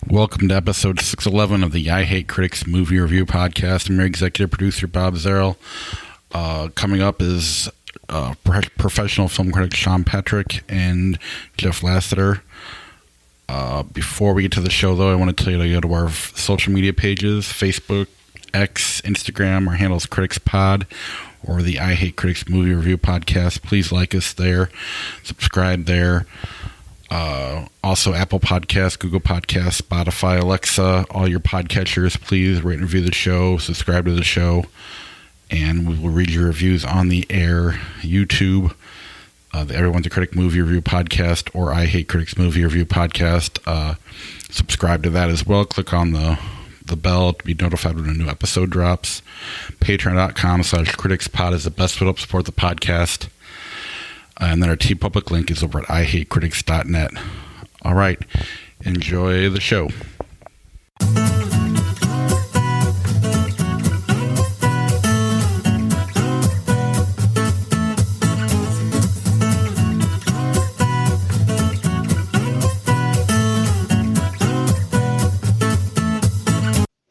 Welcome to episode 611 of the I Hate Critics Movie Review Podcast. I'm your executive producer, Bob Zerl. Coming up is professional film critic Sean Patrick and Jeff Lasseter. Before we get to the show, though, I want to tell you to go to our social media pages, Facebook, X, Instagram. Our handle is CriticsPod, or the I Hate Critics Movie Review Podcast. Please like us there, subscribe there. Also Apple Podcasts, Google Podcasts, Spotify, Alexa, all your podcatchers. Please rate and review the show, subscribe to the show, and we will read your reviews on the air. YouTube, the Everyone's a Critic Movie Review Podcast, or I Hate Critics Movie Review Podcast. Subscribe to that as well. Click on the bell to be notified when a new episode drops. Patreon.com/CriticsPod is the best way to help support the podcast. And then our TeePublic link is over at IHateCritics.net. All right. Enjoy the show.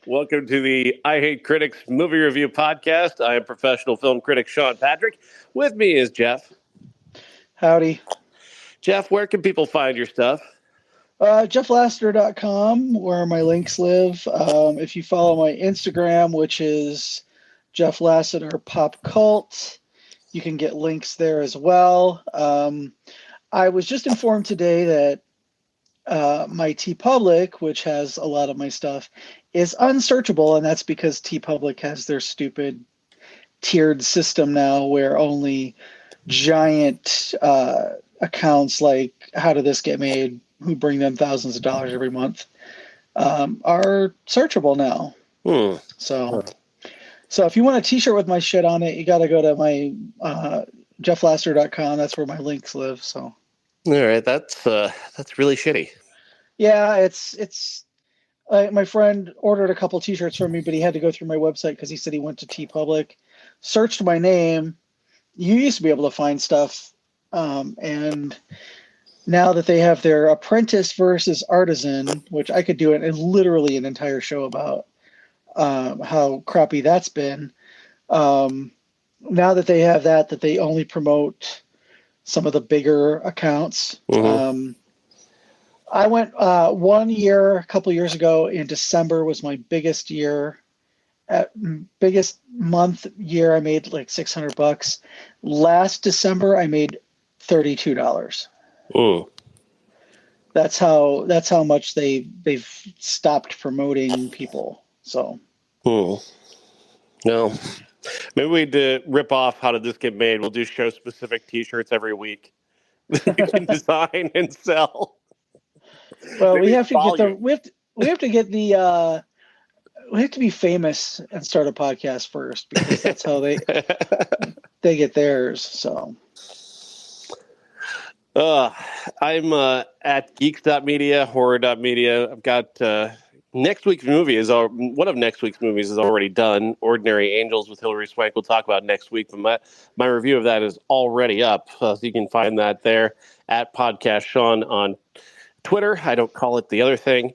Welcome to the I Hate Critics Movie Review Podcast. I am professional film critic Sean Patrick. With me is Jeff. Howdy. Jeff, where can people find your stuff? JeffLaster.com, where my links live. If you follow my Instagram, which is Jeff Lasseter Pop Cult, you can get links there as well. I was just informed today that my TeePublic, which has a lot of my stuff, is unsearchable, and that's because TeePublic has their stupid tiered system now where only giant accounts like How Did This Get Made, who bring them thousands of dollars every month, are searchable now. So if you want a t-shirt with my shit on it, you got to go to my JeffLaster.com. That's where my links live. So all right, that's really shitty. Yeah, it's my friend ordered a couple t-shirts from me, but he had to go through my website because he said he went to TeePublic, searched my name. You used to be able to find stuff, and now that they have their apprentice versus artisan, which I could do literally an entire show about how crappy that's been. Now that they have that they only promote some of the bigger accounts. Mm-hmm. I went 1 year, a couple years ago in December was my biggest year. Biggest year I made like $600. Last December I made $32. That's how much they've stopped promoting people. So no, maybe we'd rip off How Did This Get Made. We'll do show specific t-shirts every week that you can design and sell. Well, maybe we have to be famous and start a podcast first, because that's how they get theirs. So I'm at geeks.media, horror.media. I've got next week's movie one of next week's movies is already done. Ordinary Angels with Hilary Swank. We'll talk about next week, but my review of that is already up. So you can find that there at Podcast Sean on Twitter. I don't call it the other thing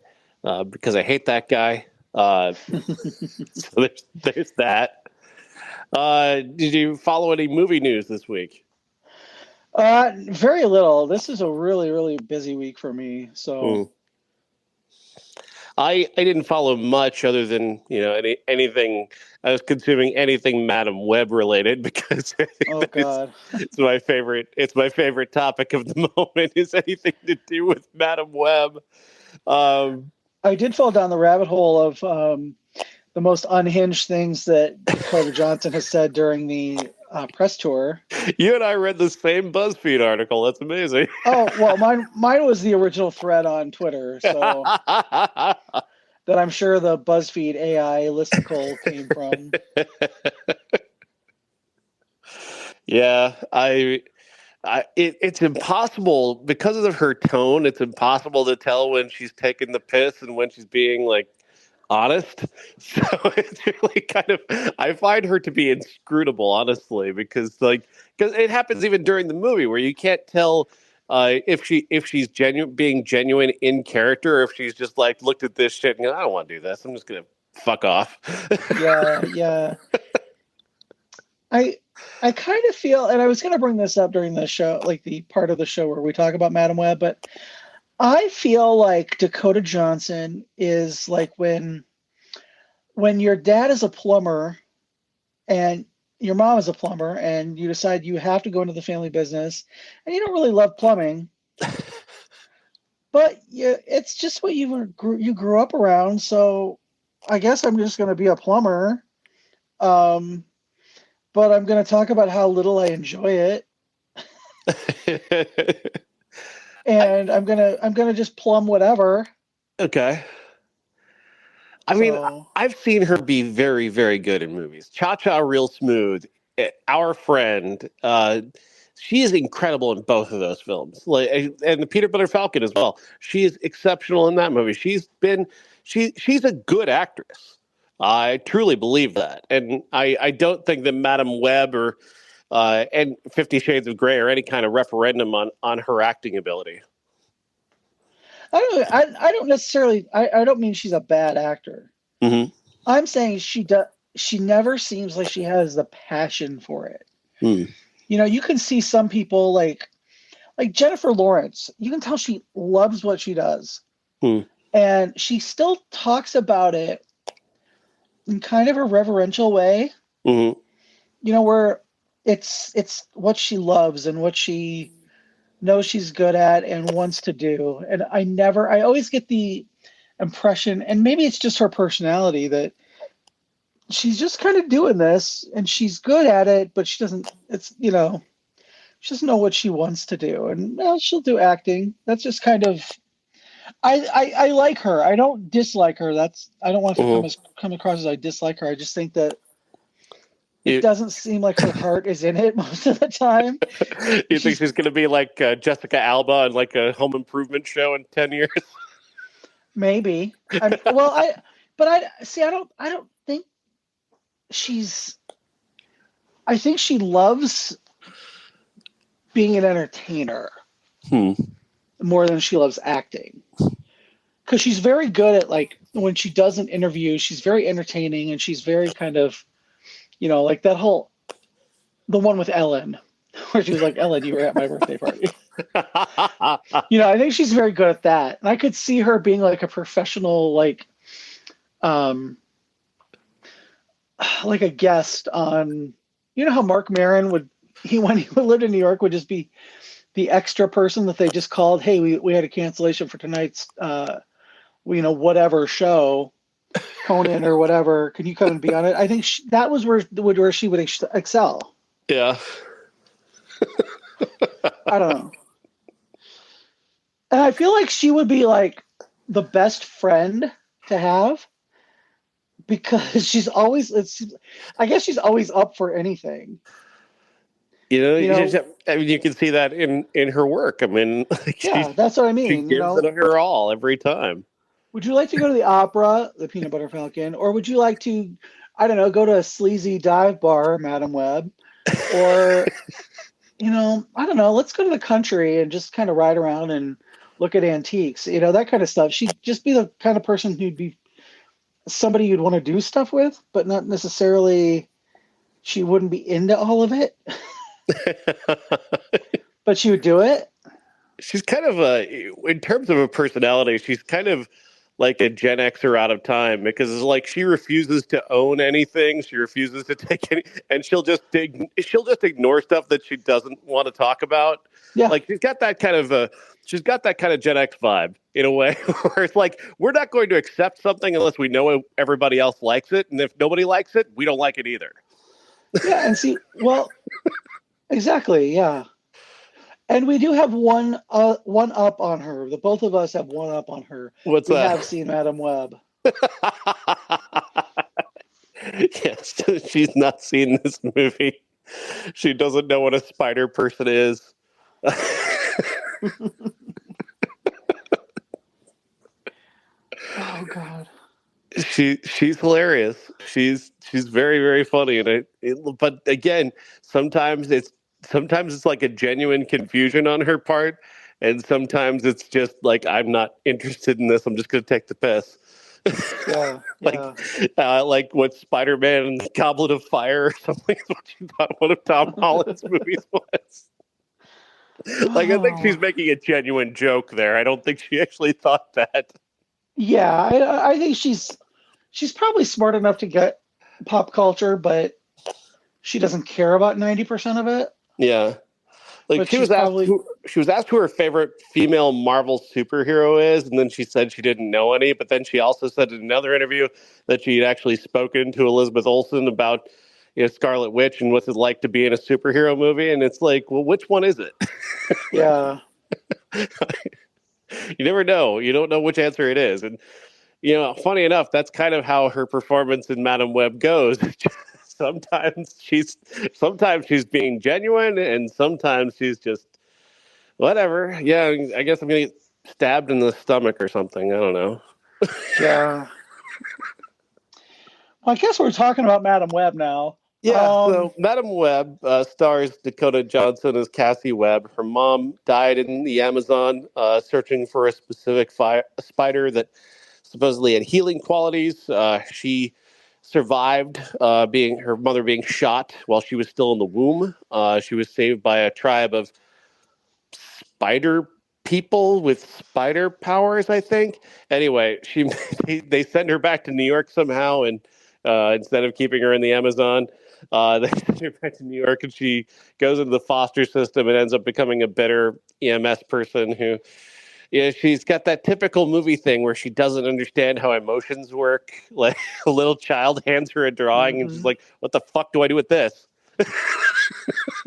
because I hate that guy. So there's that. Did you follow any movie news this week? Very little. This is a really, really busy week for me. So I didn't follow much other than, anything. I was consuming anything Madam Webb related because it's my favorite. It's my favorite topic of the moment is anything to do with Madam Webb. I did fall down the rabbit hole of the most unhinged things that Dakota Johnson has said during the press tour. You and I read the same BuzzFeed article. That's amazing. Oh, well, mine was the original thread on Twitter, so that I'm sure the BuzzFeed AI listicle came from. Yeah, it's impossible because of her tone. It's impossible to tell when she's taking the piss and when she's being like honest. So it's really kind of, I find her to be inscrutable, honestly, because it happens even during the movie where you can't tell if she's being genuine in character, or if she's just like looked at this shit and I don't want to do this. I'm just gonna fuck off. Yeah. I kind of feel, and I was going to bring this up during the show, like the part of the show where we talk about Madam Web, but I feel like Dakota Johnson is like when your dad is a plumber and your mom is a plumber and you decide you have to go into the family business and you don't really love plumbing, but it's just what you grew up around. So I guess I'm just going to be a plumber. But I'm going to talk about how little I enjoy it. And I'm gonna just plumb whatever. Okay. I mean, I've seen her be very, very good in movies. Cha-Cha Real Smooth, Our Friend. She is incredible in both of those films. And the Peanut Butter Falcon as well. She is exceptional in that movie. She's a good actress. I truly believe that. And I don't think that Madam Web or and 50 Shades of Grey are any kind of referendum on her acting ability. I don't necessarily. I don't mean she's a bad actor. Mm-hmm. I'm saying she never seems like she has the passion for it. Mm. You know, you can see some people like Jennifer Lawrence. You can tell she loves what she does, and she still talks about it in kind of a reverential way. Mm-hmm. You know, where it's what she loves and what she knows she's good at and wants to do. And I always get the impression, and maybe it's just her personality, that she's just kind of doing this and she's good at it, but she doesn't know what she wants to do. And she'll do acting. That's just kind of, I like her. I don't dislike her. I don't want to come across as I dislike her. I just think that it doesn't seem like her heart is in it most of the time. You think she's going to be like Jessica Alba on like a Home Improvement show in 10 years? Maybe. I don't think she's. I think she loves being an entertainer more than she loves acting. Because she's very good at, like, when she does an interview, she's very entertaining and she's very kind of, like that the one with Ellen, where she was like, Ellen, you were at my birthday party. I think she's very good at that. And I could see her being like a professional, like a guest on, how Mark Maron when he lived in New York, would just be the extra person that they just called, hey, we had a cancellation for tonight's, whatever show, Conan or whatever, can you come and be on it? I think that was where she would excel. Yeah. I don't know. And I feel like she would be like the best friend to have, because she's always up for anything. I mean, you can see that in her work. I mean, that's what I mean. She gives it her all every time. Would you like to go to the opera, the Peanut Butter Falcon, or would you like to, I don't know, go to a sleazy dive bar, Madam Web, or, I don't know, let's go to the country and just kind of ride around and look at antiques, that kind of stuff. She'd just be the kind of person who'd be somebody you'd want to do stuff with, but not necessarily, she wouldn't be into all of it. But she would do it. She's kind of in terms of a personality, she's kind of like a Gen Xer out of time, because it's like she refuses to own anything. She refuses to take any, and she'll just ignore stuff that she doesn't want to talk about. Yeah. Like she's got that kind of Gen X vibe in a way, where it's like, we're not going to accept something unless we know everybody else likes it. And if nobody likes it, we don't like it either. Yeah. And see, well, exactly. Yeah. And we do have one up on her. The both of us have one up on her. What's that? We have seen Madam Web. Yes, she's not seen this movie. She doesn't know what a spider person is. Oh God. She's hilarious. She's very, very funny, but again, sometimes sometimes it's like a genuine confusion on her part, and sometimes it's just like, I'm not interested in this. I'm just going to take the piss. Yeah, like what Spider-Man and the Goblet of Fire or something is what you thought one of Tom Holland's movies was. Like, I think she's making a genuine joke there. I don't think she actually thought that. Yeah, I think she's probably smart enough to get pop culture, but she doesn't care about 90% of it. Yeah. Like, she was asked who her favorite female Marvel superhero is, and then she said she didn't know any, but then she also said in another interview that she had actually spoken to Elizabeth Olsen about, Scarlet Witch and what's it like to be in a superhero movie, and it's like, well, which one is it? Yeah. You never know. You don't know which answer it is. And, funny enough, that's kind of how her performance in Madam Web goes. Sometimes she's being genuine, and sometimes she's just whatever. Yeah, I guess I'm gonna get stabbed in the stomach or something. I don't know. Yeah. Well, I guess we're talking about Madam Web now. Yeah. So Madam Web stars Dakota Johnson as Cassie Webb. Her mom died in the Amazon searching for a specific spider that supposedly had healing qualities. She survived her mother being shot while she was still in the womb. She was saved by a tribe of spider people with spider powers, I think. Anyway, they send her back to New York somehow, and instead of keeping her in the Amazon, they send her back to New York, and she goes into the foster system and ends up becoming a bitter EMS person who, she's got that typical movie thing where she doesn't understand how emotions work. Like, a little child hands her a drawing and she's like, what the fuck do I do with this?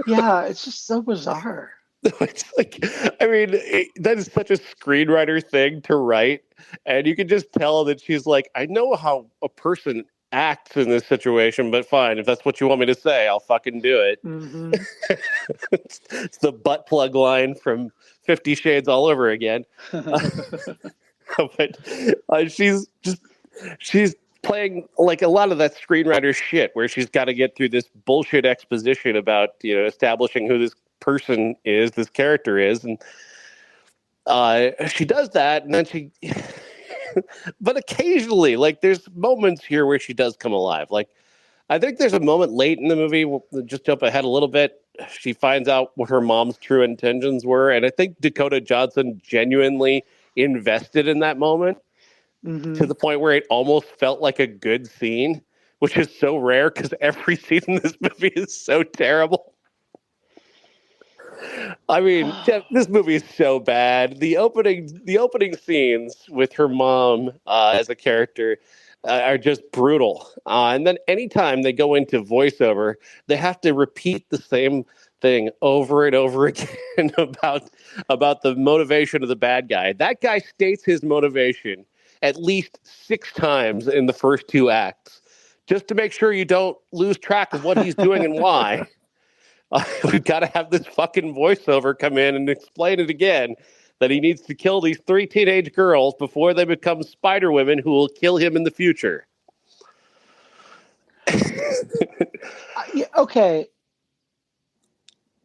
Yeah, it's just so bizarre. It's like, I mean, that is such a screenwriter thing to write. And you can just tell that she's like, I know how a person acts in this situation, but fine, if that's what you want me to say, I'll fucking do it. Mm-hmm. It's the butt plug line from 50 Shades all over again. But she's playing like a lot of that screenwriter shit where she's got to get through this bullshit exposition about, establishing who this person is, this character is. And she does that, and then but occasionally, like, there's moments here where she does come alive. Like, I think there's a moment late in the movie, we'll just jump ahead a little bit, she finds out what her mom's true intentions were, and I think Dakota Johnson genuinely invested in that moment to the point where it almost felt like a good scene, which is so rare because every scene in this movie is so terrible. I mean, this movie is so bad. The opening scenes with her mom as a character are just brutal. And then anytime they go into voiceover, they have to repeat the same thing over and over again about the motivation of the bad guy. That guy states his motivation at least 6 times in the first 2 acts, just to make sure you don't lose track of what he's doing and why. We've got to have this fucking voiceover come in and explain it again, that he needs to kill these 3 teenage girls before they become spider women who will kill him in the future. Okay.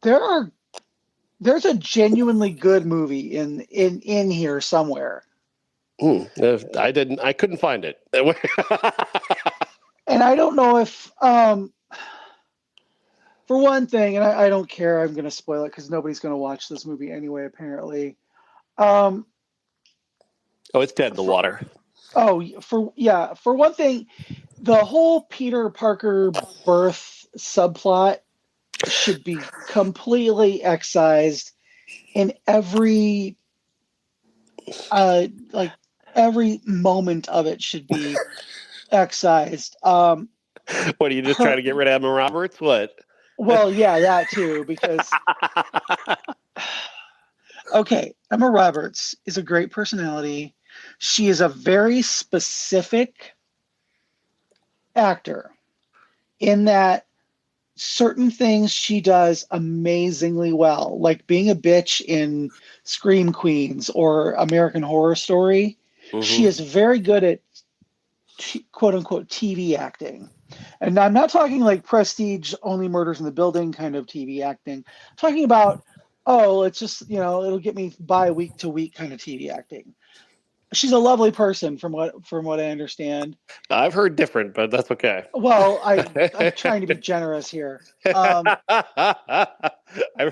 There's a genuinely good movie in here somewhere. I couldn't find it. And I don't know if, for one thing, and I don't care, I'm going to spoil it because nobody's going to watch this movie anyway, apparently. It's dead in the water. For one thing, the whole Peter Parker birth subplot should be completely excised, and every moment of it should be excised. What are you just trying to get rid of Emma Roberts? What? Well, yeah, that too, because okay, Emma Roberts is a great personality. She is a very specific actor in that certain things she does amazingly well, like being a bitch in Scream Queens or American Horror Story. Mm-hmm. She is very good at quote unquote TV acting. And I'm not talking like prestige, only murders in the building kind of TV acting. I'm talking about, oh, it's just, it'll get me by week to week kind of TV acting. She's a lovely person from what I understand. I've heard different, but that's okay. Well, I'm trying to be generous here. I've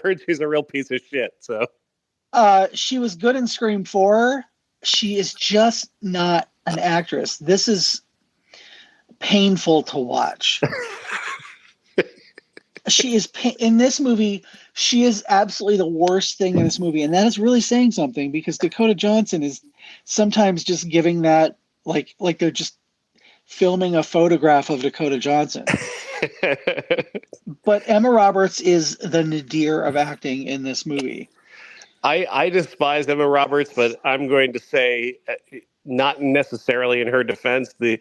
heard she's a real piece of shit. So she was good in Scream 4. She is just not an actress. This is painful to watch. She is in this movie. She is absolutely the worst thing in this movie, and that is really saying something, because Dakota Johnson is sometimes just giving that like they're just filming a photograph of Dakota Johnson. But Emma Roberts is the nadir of acting in this movie. I despise Emma Roberts, but I'm going to say, not necessarily in her defense, the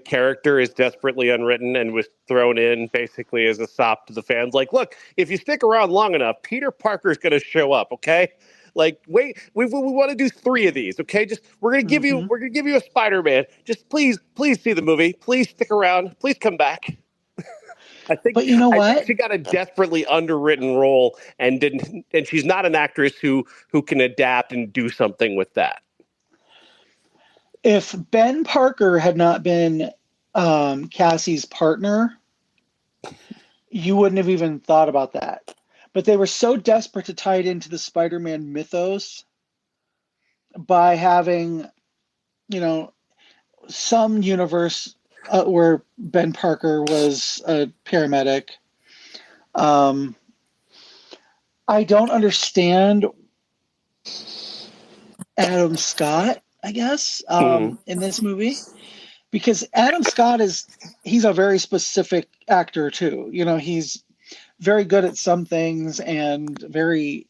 character is desperately unwritten and was thrown in basically as a sop to the fans. Like, look, if you stick around long enough, Peter Parker's going to show up. Okay. Like, wait, we want to do 3 of these. Okay. Just, we're going to give you a Spider-Man. Just please see the movie. Please stick around. Please come back. I think, but you know what? I think she got a desperately underwritten role and she's not an actress who can adapt and do something with that. If Ben Parker had not been Cassie's partner, you wouldn't have even thought about that. But they were so desperate to tie it into the Spider-Man mythos by having, some universe where Ben Parker was a paramedic. I don't understand Adam Scott, I guess, in this movie, because Adam Scott he's a very specific actor too. He's very good at some things and very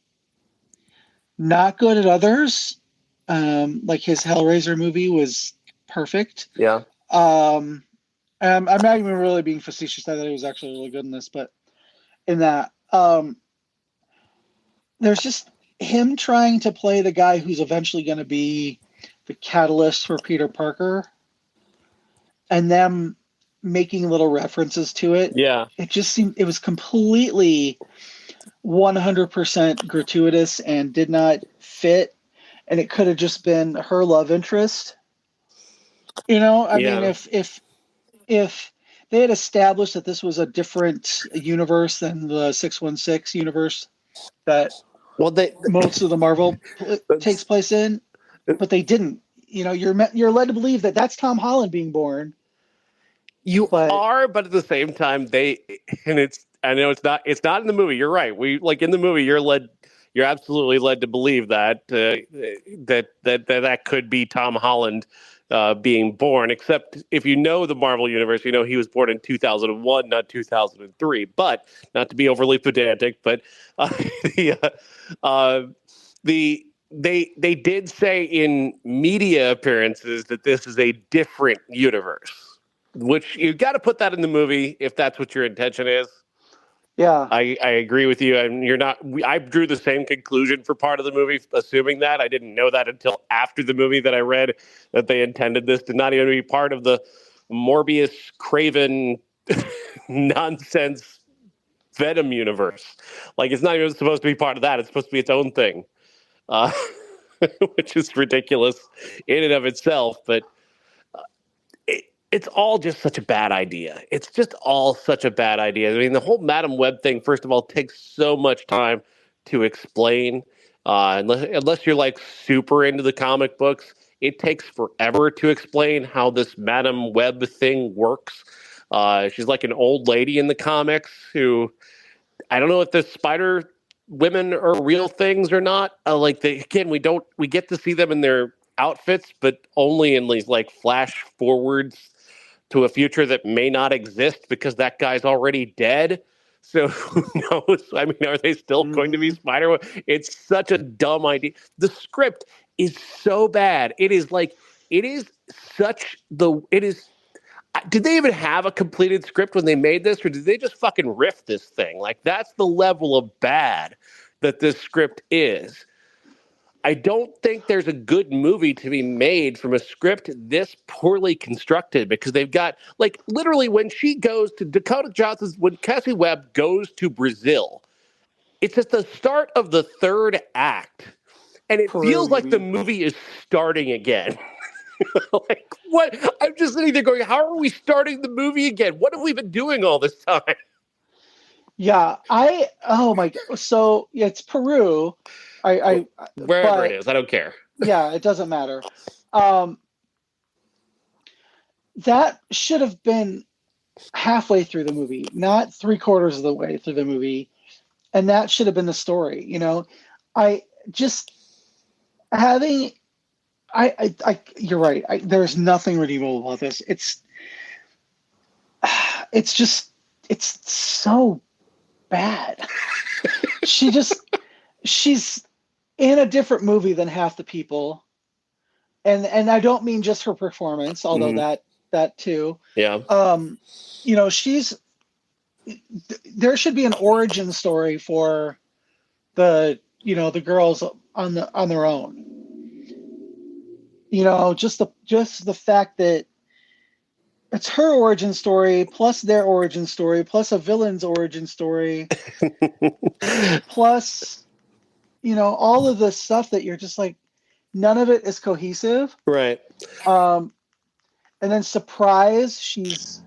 not good at others. Like his Hellraiser movie was perfect. Yeah. I'm not even really being facetious. I thought he was actually really good in this, but in that, there's just him trying to play the guy who's eventually going to be the catalyst for Peter Parker, and them making little references to it. Yeah. It just seemed, it was completely 100% gratuitous and did not fit. And it could have just been her love interest. I mean, if they had established that this was a different universe than the 616 universe that most of the Marvel takes place in, but they didn't. You're led to believe that that's Tom Holland being born. But at the same time, I know it's not in the movie. You're right. In the movie, you're absolutely led to believe that that could be Tom Holland being born. Except if you know the Marvel universe, he was born in 2001, not 2003. But not to be overly pedantic, but they did say in media appearances that this is a different universe, which you got to put that in the movie if that's what your intention is. Yeah, I agree with you. And you're not. I drew the same conclusion for part of the movie, assuming that. I didn't know that until after the movie that I read that they intended this to not even be part of the Morbius Craven nonsense Venom universe. Like, it's not even supposed to be part of that. It's supposed to be its own thing, which is ridiculous in and of itself. But it's all just such a bad idea. It's just all such a bad idea. I mean, the whole Madam Web thing, first of all, takes so much time to explain. Unless you're like super into the comic books, it takes forever to explain how this Madam Web thing works. She's like an old lady in the comics who, I don't know if the Spider women are real things or not. We get to see them in their outfits, but only in these like flash forwards to a future that may not exist because that guy's already dead. So who knows? I mean, are they still going to be Spider-Man? It's such a dumb idea. The script is so bad. Did they even have a completed script when they made this, or did they just fucking riff this thing? Like, that's the level of bad that this script is. I don't think there's a good movie to be made from a script this poorly constructed, because they've got, like, literally when she goes to Dakota Johnson's, when Cassie Webb goes to Brazil, it's at the start of the third act, and it Peru, feels like you the mean. movie is starting again. Like, what? I'm just sitting there going, how are we starting the movie again? What have we been doing all this time? Yeah, oh my God. So yeah, it's Peru. Wherever it but is, I don't care. yeah, it doesn't matter. That should have been halfway through the movie, not 3/4 of the way through the movie. And that should have been the story, you know. I just having you're right. There's nothing redeemable about this. It's just so bad. She's in a different movie than half the people. And I don't mean just her performance, although that too. Yeah. You know, there should be an origin story for the girls on their own. You know, just the fact that it's her origin story plus their origin story plus a villain's origin story plus, you know, all of the stuff that you're just like, none of it is cohesive. Right. And then surprise, she's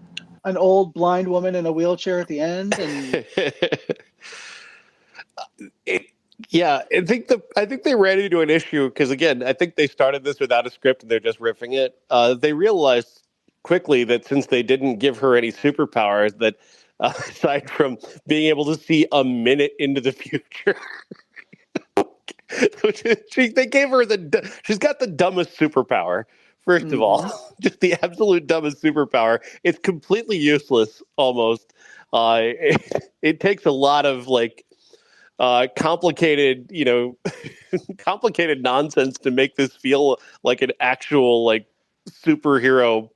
an old blind woman in a wheelchair at the end. And yeah, I think they ran into an issue because, again, I think they started this without a script and they're just riffing it. They realized quickly that since they didn't give her any superpowers, that aside from being able to see a minute into the future, they gave her she's got the dumbest superpower. First of all, just the absolute dumbest superpower. It's completely useless, almost. It takes a lot of complicated, complicated nonsense to make this feel like an actual superhero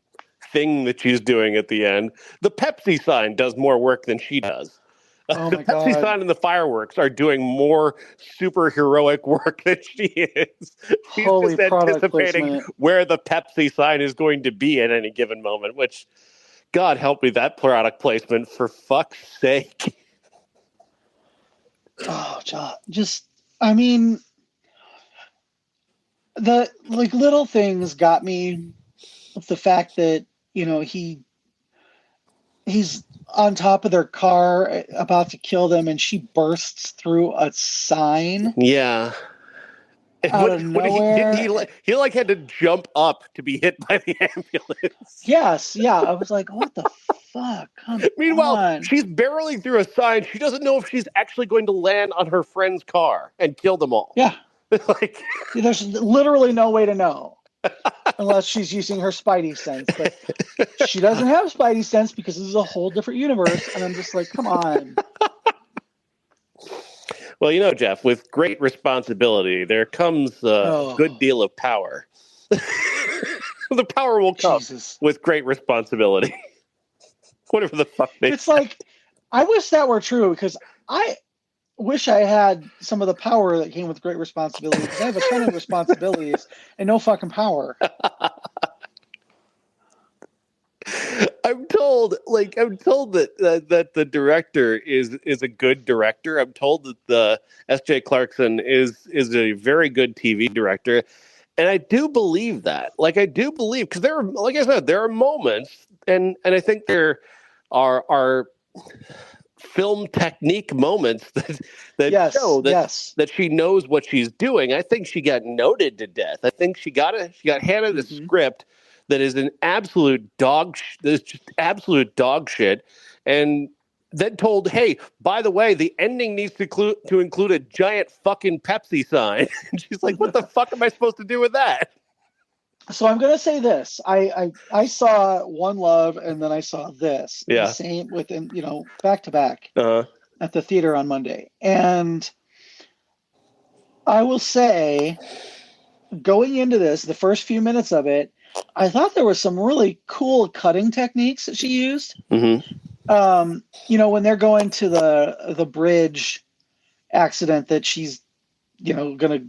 thing that she's doing at the end. The Pepsi sign does more work than she does. Oh the my Pepsi God. sign and the fireworks are doing more super heroic work than she is. She's Holy just product anticipating placement. where the Pepsi sign is going to be at any given moment, which, God help me, that product placement, for fuck's sake. Oh, just, I mean, the little things got me. The fact that, you know, he's on top of their car about to kill them, and she bursts through a sign. Yeah. Out of nowhere. He had to jump up to be hit by the ambulance. Yes, yeah. I was like, what the fuck? Meanwhile, she's barreling through a sign. She doesn't know if she's actually going to land on her friend's car and kill them all. Yeah. There's literally no way to know. Unless she's using her Spidey sense. But she doesn't have Spidey sense because this is a whole different universe. And I'm just like, come on. Well, you know, Jeff, with great responsibility, there comes a good deal of power. The power will come with great responsibility. Whatever the fuck It's like, I wish that were true, because I wish I had some of the power that came with great responsibility, because I have a ton of responsibilities and no fucking power. I'm told that the director is a good director. I'm told that the S.J. Clarkson is a very good TV director, and I do believe that. I do believe, because there are, like I said, there are moments, and I think there are film technique moments that show that she knows what she's doing. I think she got noted to death. I think she got handed a script that is an absolute dog shit, and then told, hey, by the way, the ending needs to include a giant fucking Pepsi sign. And she's like, what the fuck am I supposed to do with that? So I'm gonna say this: I saw One Love, and then I saw this. Yeah. The same within, back to back at the theater on Monday, and I will say, going into this, the first few minutes of it, I thought there was some really cool cutting techniques that she used. When they're going to the bridge accident that she's, gonna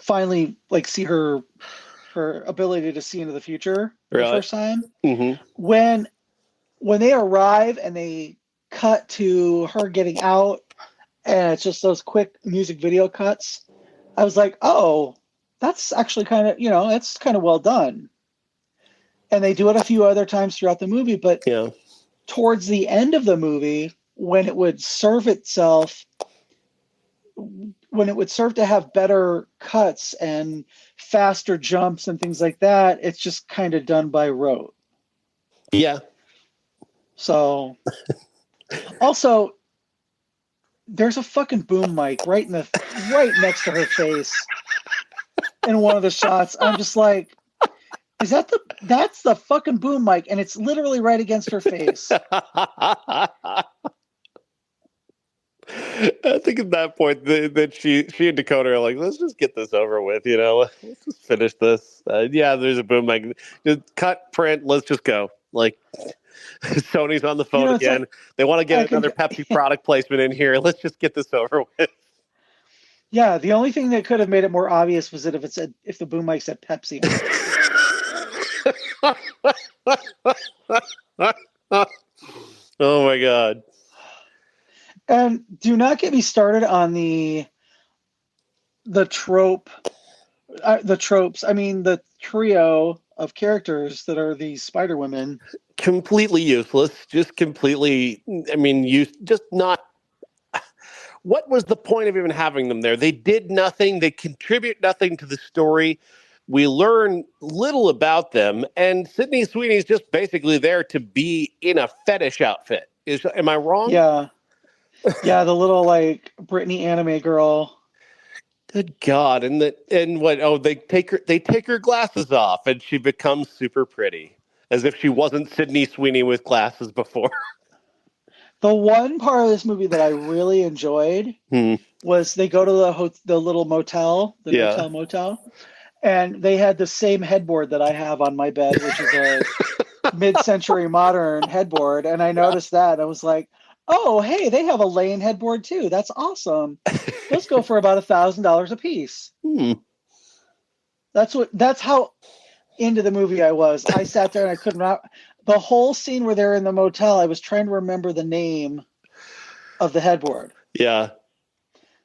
finally like see her ability to see into the future for the first time. Mm-hmm. When they arrive and they cut to her getting out, and it's just those quick music video cuts, I was like, oh, that's actually kind of, it's kind of well done. And they do it a few other times throughout the movie, but towards the end of the movie, when it would serve to have better cuts and faster jumps and things like that, it's just kind of done by rote. Yeah. So, also, there's a fucking boom mic right next to her face in one of the shots. I'm just like, that's the fucking boom mic, and it's literally right against her face. I think at that point that she and Dakota are like, let's just get this over with, let's just finish this. There's a boom mic. Just cut, print, let's just go. Like, Sony's on the phone again. Like, they want to get another Pepsi product placement in here. Let's just get this over with. Yeah, the only thing that could have made it more obvious was that if the boom mic said Pepsi. Oh my God. And do not get me started on the tropes. I mean, the trio of characters that are these Spider Women. Completely useless. Just completely. I mean, what was the point of even having them there? They did nothing. They contribute nothing to the story. We learn little about them, and Sydney Sweeney's just basically there to be in a fetish outfit. Am I wrong? Yeah. Yeah, the little like Britney anime girl. Good God! They take her glasses off, and she becomes super pretty, as if she wasn't Sydney Sweeney with glasses before. The one part of this movie that I really enjoyed was they go to the little motel, hotel motel, and they had the same headboard that I have on my bed, which is a mid-century modern headboard, and I noticed that, and I was like, oh, hey, they have a laying headboard too. That's awesome. Those go for about $1,000 a piece. That's how into the movie I was. I sat there and I couldn't. The whole scene where they're in the motel, I was trying to remember the name of the headboard. Yeah,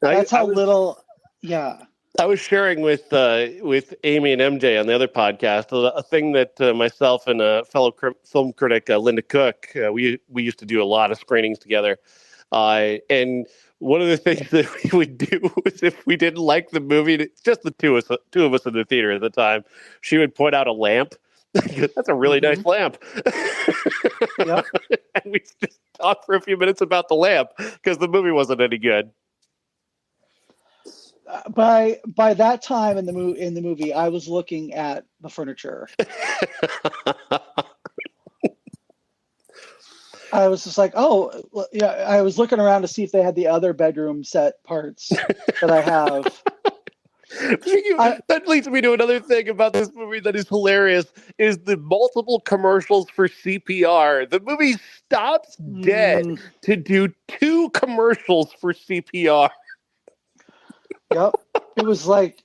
that's how little. Yeah, I was sharing with Amy and MJ on the other podcast a thing that myself and a fellow film critic, Linda Cook, we used to do a lot of screenings together. And one of the things that we would do was if we didn't like the movie, just the two of us in the theater at the time, she would point out a lamp. That's a really nice lamp. Yep. And we just talk for a few minutes about the lamp because the movie wasn't any good. By that time in the movie, I was looking at the furniture. I was just like, oh, yeah. I was looking around to see if they had the other bedroom set parts that I have. That leads me to another thing about this movie that is hilarious, is the multiple commercials for CPR. The movie stops dead to do 2 commercials for CPR. Yep. It was like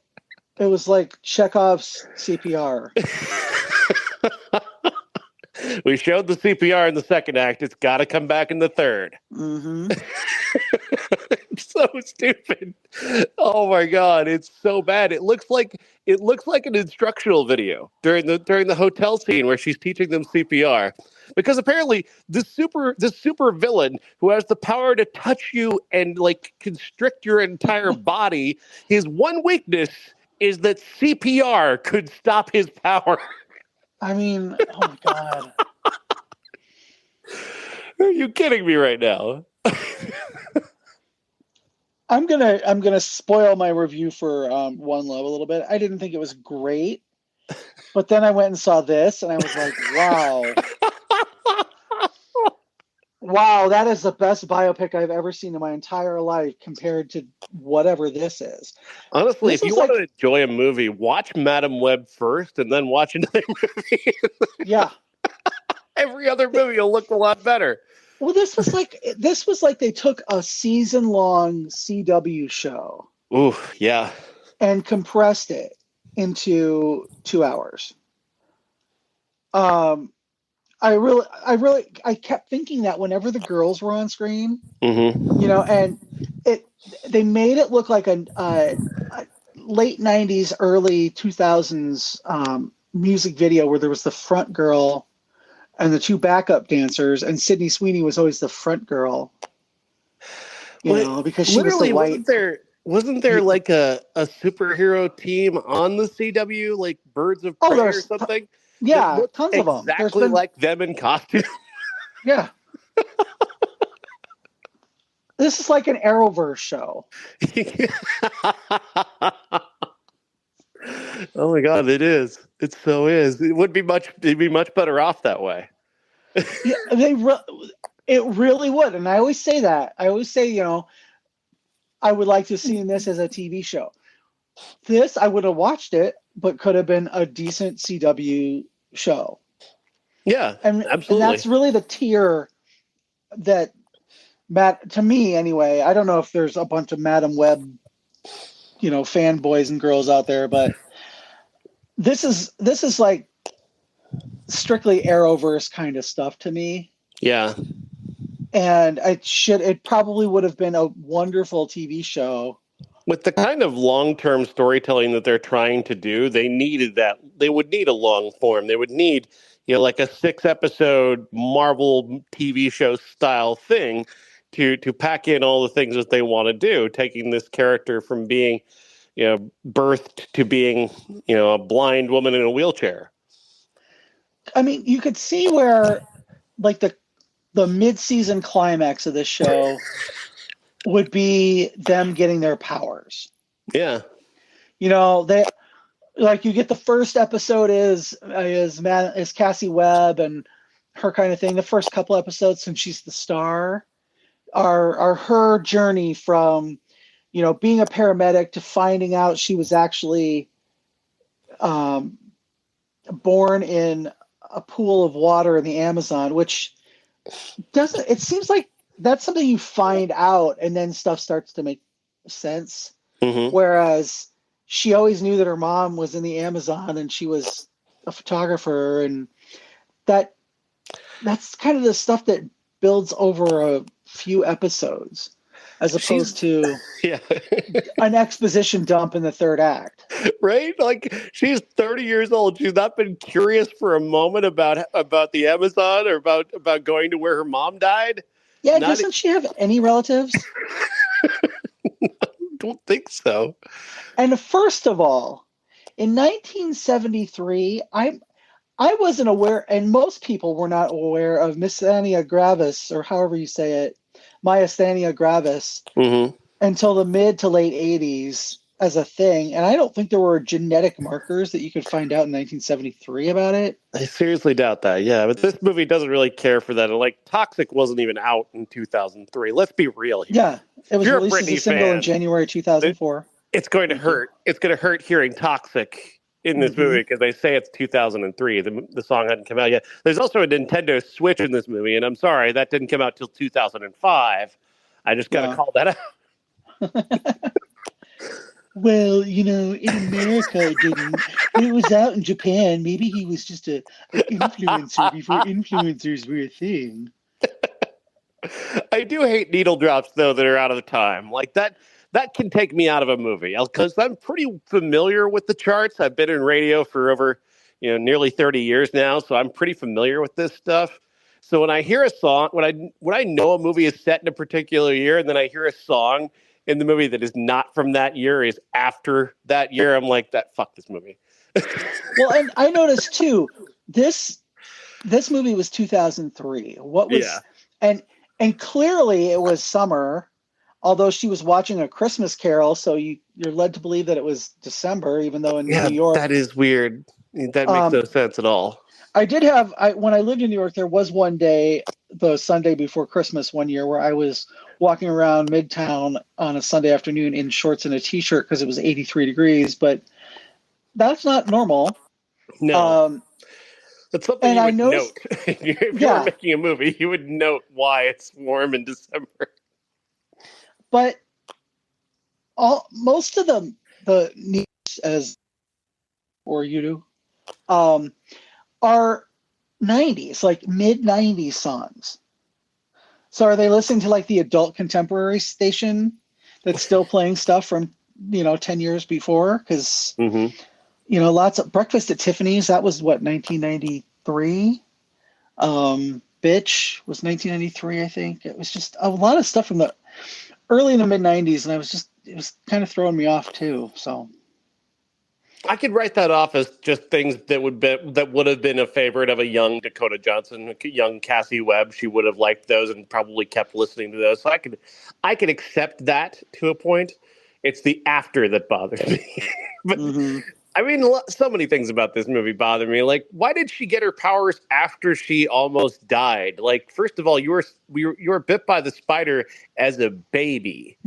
Chekhov's CPR. We showed the CPR in the second act. It's got to come back in the third. Mm-hmm. It's so stupid. Oh my God, it's so bad. It looks like an instructional video during the hotel scene where she's teaching them CPR. Because apparently the super villain who has the power to touch you and like constrict your entire body, his one weakness is that CPR could stop his power. I mean, oh my God. Are you kidding me right now? I'm gonna spoil my review for One Love a little bit. I didn't think it was great, but then I went and saw this, and I was like, wow. Wow, that is the best biopic I've ever seen in my entire life compared to whatever this is. Honestly, if you want to enjoy a movie, watch Madam Web first and then watch another movie. Yeah. Every other movie will look a lot better. Well, this was like they took a season-long CW show. Ooh, yeah. and compressed it into 2 hours. I kept thinking that whenever the girls were on screen, and they made it look like a late 90s, early 2000s music video where there was the front girl and the two backup dancers, and Sydney Sweeney was always the front girl. Because she was the white. Wasn't there like a superhero team on the CW, like Birds of Prey or something? Tons of them. Exactly like them in costume. Yeah. This is like an Arrowverse show. Oh my God, it is. It so is. It'd be much better off that way. It really would. And I always say that. I always say, I would like to have seen this as a TV show. This, I would have watched it, but could have been a decent CW show. Yeah, absolutely. And that's really the tier that, to me anyway, I don't know if there's a bunch of Madam Web, fanboys and girls out there, but this is like strictly Arrowverse kind of stuff to me. Yeah. And it probably would have been a wonderful TV show. With the kind of long-term storytelling that they're trying to do, they needed that. They would need a long form. They would need, like a 6-episode Marvel TV show style thing to pack in all the things that they want to do, taking this character from being, birthed to being, a blind woman in a wheelchair. I mean, you could see where, like, the mid-season climax of this show would be them getting their powers. Yeah. They you get the first episode is Cassie Webb and her kind of thing. The first couple episodes, since she's the star, are her journey from, being a paramedic to finding out she was actually born in a pool of water in the Amazon, which it seems like that's something you find out and then stuff starts to make sense. Mm-hmm. Whereas she always knew that her mom was in the Amazon and she was a photographer, and that's kind of the stuff that builds over a few episodes as opposed to an exposition dump in the third act. Right? Like, she's 30 years old. She's not been curious for a moment about the Amazon or about going to where her mom died. Yeah, doesn't she have any relatives? I don't think so. And first of all, in 1973, I wasn't aware, and most people were not aware of myasthenia gravis, or however you say it, myasthenia gravis, until the mid to late 80s as a thing. And I don't think there were genetic markers that you could find out in 1973 about it. I seriously doubt that. Yeah, but this movie doesn't really care for that. Like, Toxic wasn't even out in 2003. Let's be real here. Yeah, it was released as a single in January 2004. It's going to hurt. It's going to hurt hearing Toxic in this movie because they say it's 2003. The song hadn't come out yet. There's also a Nintendo Switch in this movie, and I'm sorry, that didn't come out till 2005. I just got to call that out. Well, in America it didn't. It was out in Japan. Maybe he was just an influencer before influencers were a thing. I do hate needle drops, though, that are out of the time. Like, that can take me out of a movie because I'm pretty familiar with the charts. I've been in radio for over, nearly 30 years now, so I'm pretty familiar with this stuff. So when I hear a song, when I know a movie is set in a particular year, and then I hear a song in the movie that is not from that year, is after that year, I'm like, fuck this movie. Well, and I noticed too, this movie was 2003. What was and clearly it was summer. Although she was watching A Christmas Carol, so you're led to believe that it was December, even though in New York... that is weird. That makes no sense at all. I did have... when I lived in New York, there was one day, the Sunday before Christmas one year, where I was walking around Midtown on a Sunday afternoon in shorts and a T-shirt because it was 83 degrees, but that's not normal. No. That's something you would note. If you were making a movie, you would note why it's warm in December. But most of the the niece as or you do are 90s, like mid 90s songs. So are they listening to like the adult contemporary station that's still playing stuff from 10 years before? Because lots of Breakfast at Tiffany's, that was what, 1993. Bitch was 1993, I think. It was just a lot of stuff from the early in the mid 90s, and it was kind of throwing me off too. So I could write that off as just things that would have been a favorite of a young Dakota Johnson, a young Cassie Webb. She would have liked those and probably kept listening to those. So I could accept that to a point. It's the after that bothers me. But I mean, so many things about this movie bother me. Like, why did she get her powers after she almost died? Like, first of all, you were bit by the spider as a baby.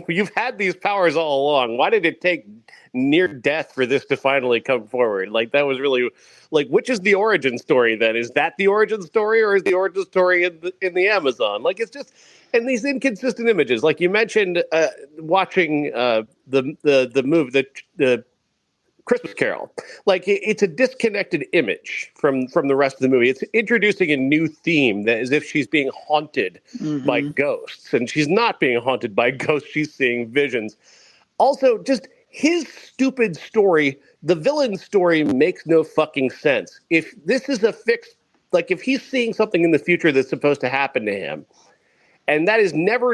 You've had these powers all along. Why did it take near death for this to finally come forward? Like, that was really, like, which is the origin story then? Is that the origin story, or is the origin story in the Amazon? Like, it's just, and these inconsistent images. Like you mentioned, watching the movie, the Christmas Carol. Like, it's a disconnected image from the rest of the movie. It's introducing a new theme that as if she's being haunted by ghosts, and she's not being haunted by ghosts. She's seeing visions. Also, just his stupid story, the villain story, makes no fucking sense. If this is a fixed, like if he's seeing something in the future that's supposed to happen to him, and that is never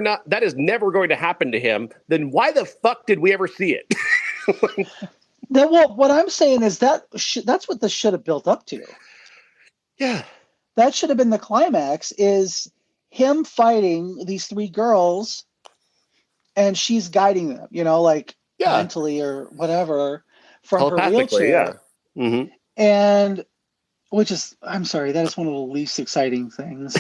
going to happen to him, then why the fuck did we ever see it? Well, what I'm saying is that's what this should have built up to. Yeah. That should have been the climax, is him fighting these three girls and she's guiding them, mentally or whatever from her wheelchair. Yeah. And which is, I'm sorry, that is one of the least exciting things.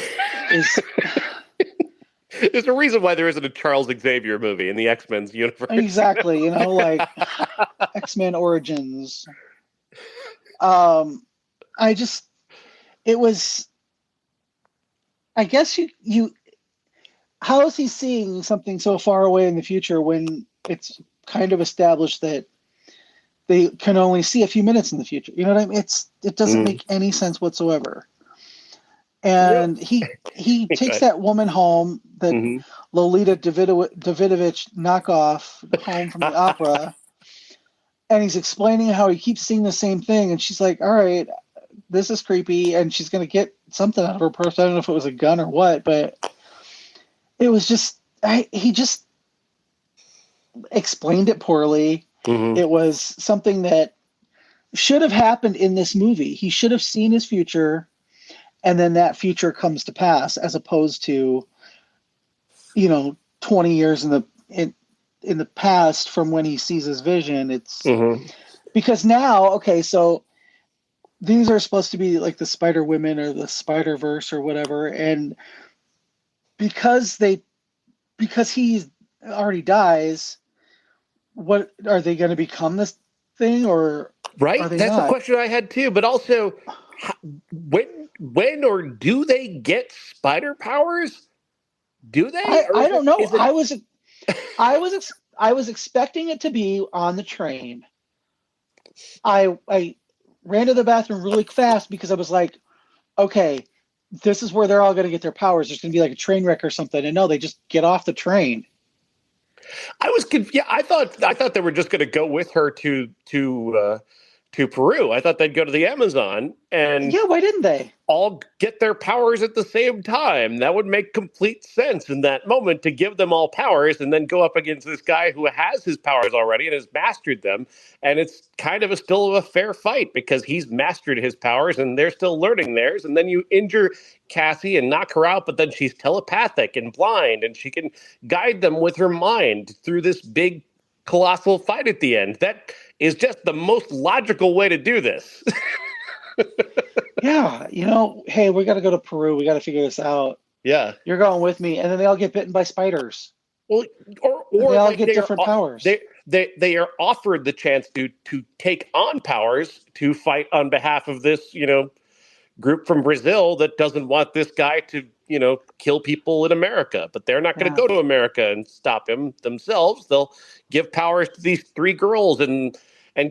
There's a reason why there isn't a Charles Xavier movie in the X-Men's universe. Exactly, like X-Men Origins. I guess you how is he seeing something so far away in the future when it's kind of established that they can only see a few minutes in the future? You know what I mean? It doesn't make any sense whatsoever. And he takes that woman home, that Lolita Davidovich knockoff home from the opera, and he's explaining how he keeps seeing the same thing, and she's like, all right, this is creepy, and she's going to get something out of her purse. I don't know if it was a gun or what, but it was just, he just explained it poorly. It was something that should have happened in this movie. He should have seen his future, and then that future comes to pass, as opposed to, 20 years in the past from when he sees his vision. It's because now, okay, so these are supposed to be like the Spider Women or the Spider Verse or whatever, and because he already dies, what are they going to become, this thing, or right? are they That's not? the question I had too. But also, when or do they get spider powers? Do they? I don't know. I was expecting it to be on the train. I ran to the bathroom really fast because I was like, okay, this is where they're all going to get their powers. There's going to be like a train wreck or something. And no, they just get off the train. I was confused. Yeah, I thought they were just going to go with her to Peru. I thought they'd go to the Amazon and why didn't they all get their powers at the same time? That would make complete sense in that moment, to give them all powers and then go up against this guy who has his powers already and has mastered them. And it's kind of still a fair fight because he's mastered his powers and they're still learning theirs. And then you injure Cassie and knock her out, but then she's telepathic and blind and she can guide them with her mind through this big colossal fight at the end. That is just the most logical way to do this. Yeah, hey, we got to go to Peru. We got to figure this out. Yeah. You're going with me. And then they all get bitten by spiders. Well, or they all get different powers. They are offered the chance to take on powers to fight on behalf of this, group from Brazil that doesn't want this guy to, kill people in America, but they're not going to go to America and stop him themselves. They'll give powers to these 3 girls and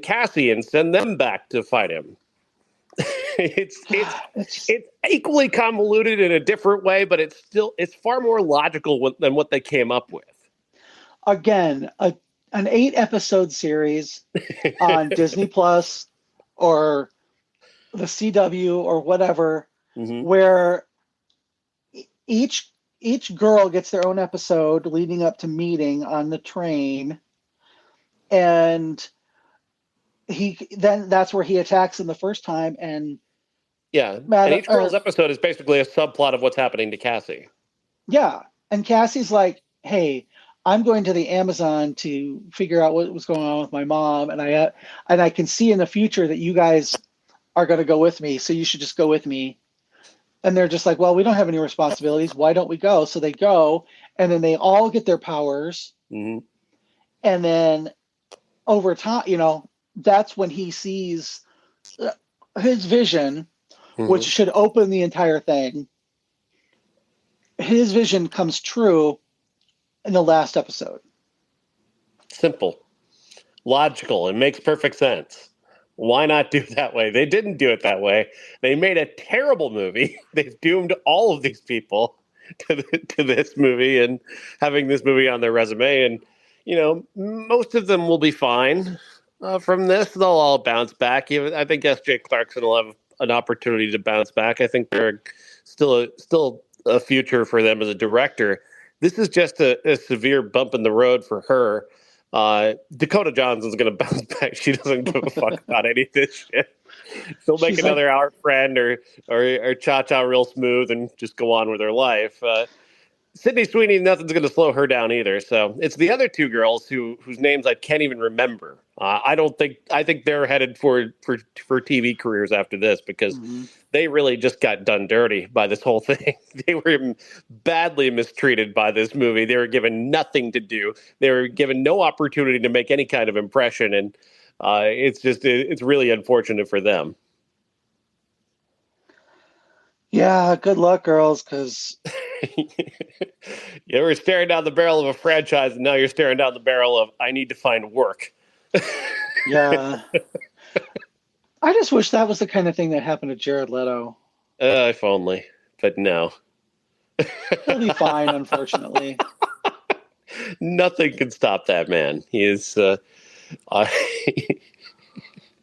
Cassie and send them back to fight him. It's equally convoluted in a different way, but it's far more logical than what they came up with. Again, an 8-episode series on Disney Plus or the CW or whatever, where each girl gets their own episode leading up to meeting on the train, and that's where he attacks them the first time, and and each girl's episode is basically a subplot of what's happening to Cassie. Yeah, and Cassie's like, "Hey, I'm going to the Amazon to figure out what was going on with my mom, and I can see in the future that you guys are going to go with me, so you should just go with me." And they're just like, "Well, we don't have any responsibilities. Why don't we go?" So they go, and then they all get their powers, and then over time, that's when he sees his vision, which should open the entire thing. His vision comes true in the last episode. Simple, logical, it makes perfect sense. Why not do it that way? They didn't do it that way. They made a terrible movie. They've doomed all of these people to this movie and having this movie on their resume. And, most of them will be fine from this. They'll all bounce back. I think S.J. Clarkson will have an opportunity to bounce back. I think they're still a future for them as a director. This is just a severe bump in the road for her. Dakota Johnson's going to bounce back. She doesn't give a fuck about any of this shit. She'll make another Our Friend or Cha-Cha real smooth and just go on with her life. Sydney Sweeney, nothing's going to slow her down either. So it's the other 2 girls whose names I can't even remember. I think they're headed for TV careers after this because they really just got done dirty by this whole thing. They were badly mistreated by this movie. They were given nothing to do. They were given no opportunity to make any kind of impression. And it's really unfortunate for them. Yeah, good luck, girls, because you were staring down the barrel of a franchise, and now you're staring down the barrel of, I need to find work. Yeah. I just wish that was the kind of thing that happened to Jared Leto. If only, but no. He'll be fine, unfortunately. Nothing can stop that man. He is...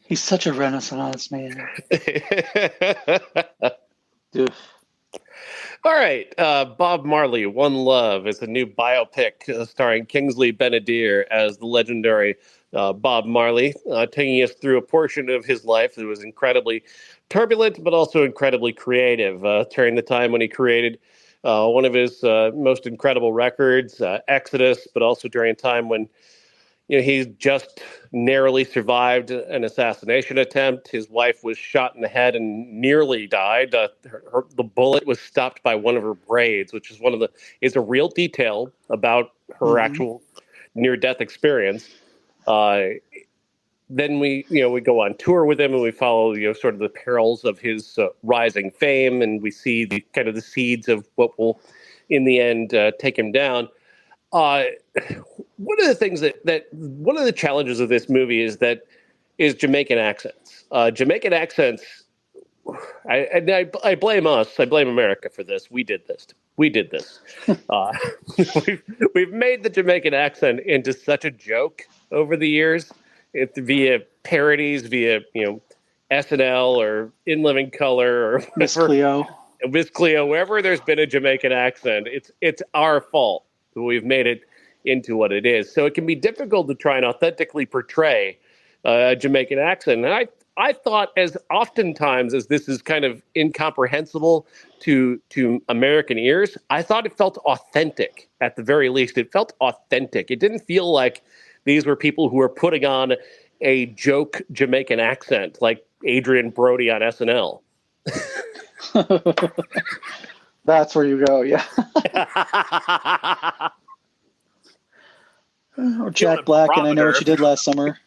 He's such a Renaissance man. Dude. All right. Bob Marley, One Love is a new biopic starring Kingsley Ben-Adir as the legendary Bob Marley, taking us through a portion of his life that was incredibly turbulent, but also incredibly creative during the time when he created one of his most incredible records, Exodus, but also during a time when he just narrowly survived an assassination attempt. His wife was shot in the head and nearly died. The bullet was stopped by one of her braids, which is a real detail about her actual near-death experience. Then we go on tour with him and we follow, sort of the perils of his rising fame, and we see the kind of the seeds of what will, in the end, take him down. One of the things one of the challenges of this movie is Jamaican accents. Jamaican accents. I blame us. I blame America for this. We did this. We've made the Jamaican accent into such a joke over the years. Via parodies, via SNL or In Living Color or Miss Cleo, wherever there's been a Jamaican accent, it's our fault. We've made it into what it is. So it can be difficult to try and authentically portray a Jamaican accent. And I thought as oftentimes as this is kind of incomprehensible to American ears, I thought it felt authentic at the very least. It felt authentic. It didn't feel like these were people who were putting on a joke Jamaican accent like Adrian Brody on SNL. That's where you go, yeah. Or Jack Black, and I Know What You Did Last Summer.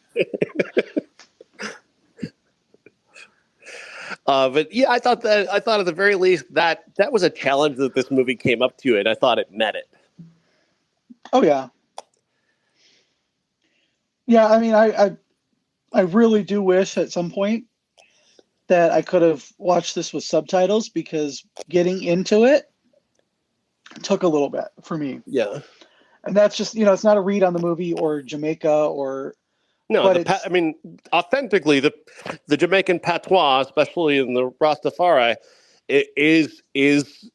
But yeah, I thought at the very least that was a challenge that this movie came up to, and I thought it met it. Oh yeah. Yeah, I mean, I really do wish at some point that I could have watched this with subtitles, because getting into it took a little bit for me. Yeah. And that's just, it's not a read on the movie or Jamaica or... No, I mean, authentically, the Jamaican patois, especially in the Rastafari, it is